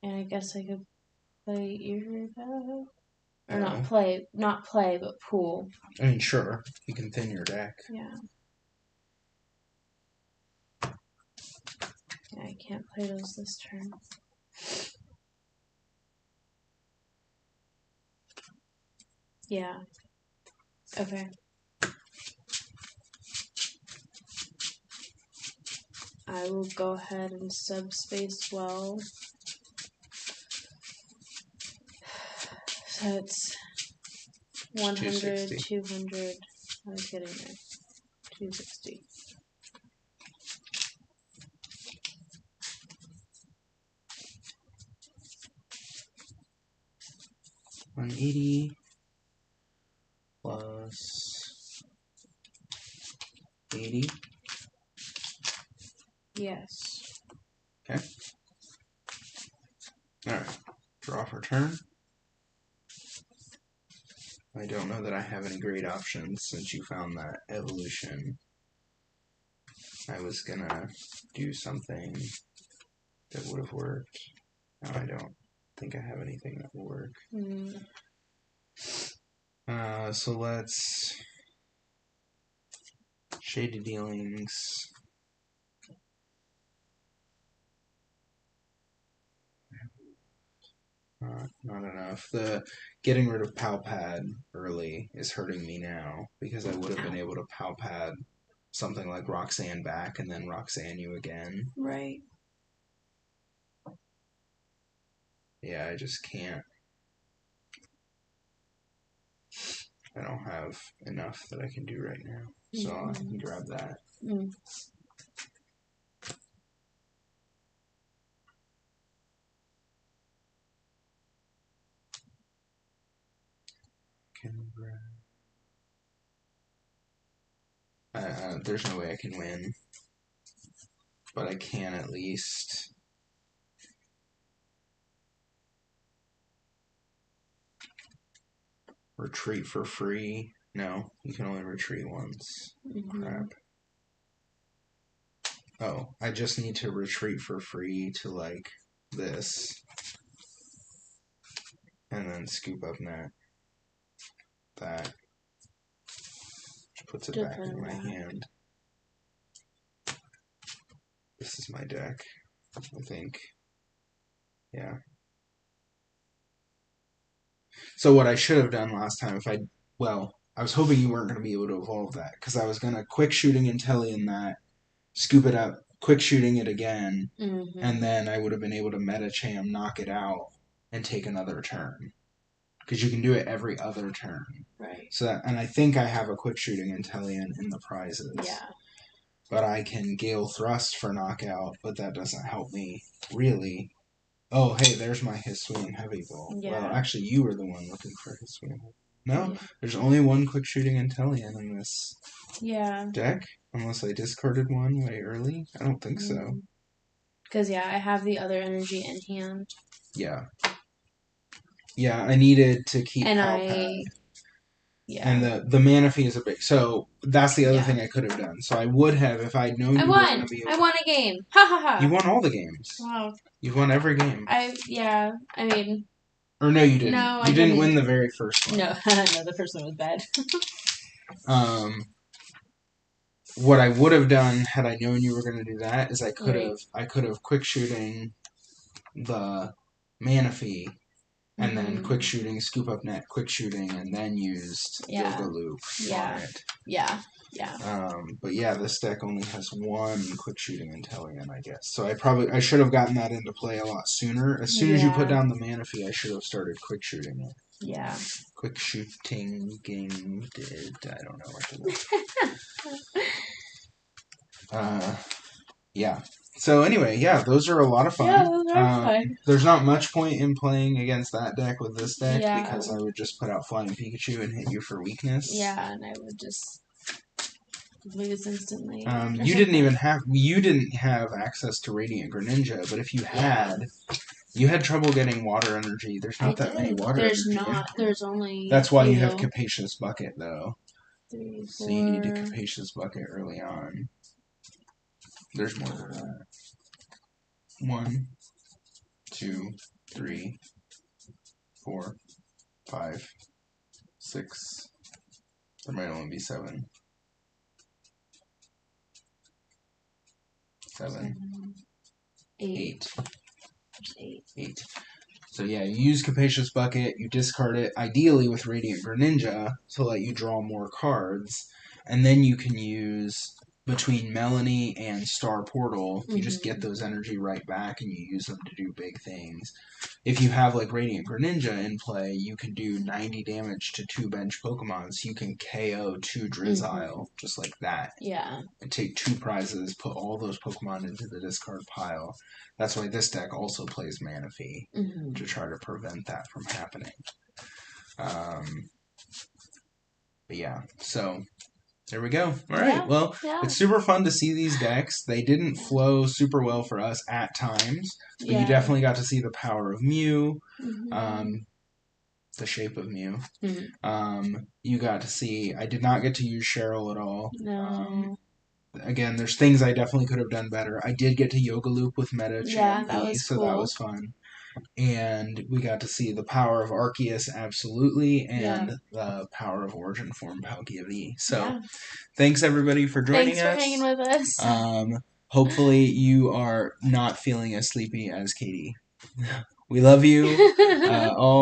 And I guess I could play Earthbound. Or not play, but pool. I mean, sure, you can thin your deck. Yeah. Yeah, I can't play those this turn. Yeah. Okay. I will go ahead and subspace well. So it's 100, 200. I was getting there. 260. $180 plus 80. Yes. Okay. Alright. Draw for turn. I don't know that I have any great options since you found that evolution. I was gonna do something that would have worked. No, I don't think I have anything that will work. So let's Shaded Dealings. Not enough. The getting rid of Palpad early is hurting me now because I would have been able to Palpad something like Roxanne back and then Roxanne you again. Right. Yeah, I just can't. I don't have enough that I can do right now. So I can grab that. Can grab. There's no way I can win. But I can at least retreat for free. No, you can only retreat once. Crap. Oh, I just need to retreat for free to like this. And then scoop up net. That. Which puts it back in my hand. This is my deck, I think. Yeah. So what I should have done last time, I was hoping you weren't going to be able to evolve that, because I was going to quick shooting Intellion that, scoop it up, quick shooting it again, and then I would have been able to Metacham, knock it out, and take another turn. Because you can do it every other turn. Right. So and I think I have a quick shooting Intellion in the prizes. Yeah. But I can Gale Thrust for knockout, but that doesn't help me, really. Oh, hey, there's my Hisuian Heavy Ball. Yeah. Well, actually, you were the one looking for Hisuian. No, there's only one quick shooting Intellion in this deck, unless I discarded one way early. I don't think so. Because, I have the other energy in hand. Yeah. Yeah, I needed to keep Palpad. And the mana fee is a big... So, that's the other thing I could have done. So, I would have, if I'd known you were going to be... I won a game. Ha ha ha. You won all the games. Wow. You've won every game. I mean... Or no, you didn't. No, you didn't win the very first one. No, no, the first one was bad. What I would have done had I known you were going to do that is I could have quick shooting the mana fee, and then quick shooting, scoop up net, quick shooting, and then used Yoga Loop on it. Yeah. But yeah, this deck only has one quick shooting Intellion, I guess. So I should have gotten that into play a lot sooner. As soon as you put down the mana fee, I should have started quick shooting it. Yeah. Quick shooting game did. I don't know what to do. Yeah. So anyway, those are a lot of fun. Yeah, those are fun. There's not much point in playing against that deck with this deck because I would just put out Flying Pikachu and hit you for weakness. Yeah, and I would just lose instantly. You didn't have access to Radiant Greninja, but if you had, you had trouble getting water energy. There's not that many water energy. There's only. That's why you have Capacious Bucket, though. 3, 4. So you need a capacious bucket early on. There's more than that. 1, 2, 3, 4, 5, 6. There might only be 7. 7. 8. 8. So yeah, you use Capacious Bucket, you discard it, ideally with Radiant Greninja, to let you draw more cards, and then you can use, between Melanie and Star Portal, you just get those energy right back and you use them to do big things. If you have like Radiant Greninja in play, you can do 90 damage to 2 bench Pokemon, so you can KO 2 Drizzile, just like that. Yeah. And take 2 prizes, put all those Pokemon into the discard pile. That's why this deck also plays Manaphy, to try to prevent that from happening. But yeah, so there we go. All right, well, it's super fun to see these decks. They didn't flow super well for us at times, but you definitely got to see the power of Mew, the shape of Mew. You got to see, I did not get to use Cheryl at all. No. Again, there's things I definitely could have done better. I did get to Yoga Loop with Meta Champi, so that was fun. And we got to see the power of Arceus, absolutely, and the power of Origin Form Palkia V. So, thanks everybody for joining us. Thanks for hanging with us. Hopefully you are not feeling as sleepy as Katie. We love you. All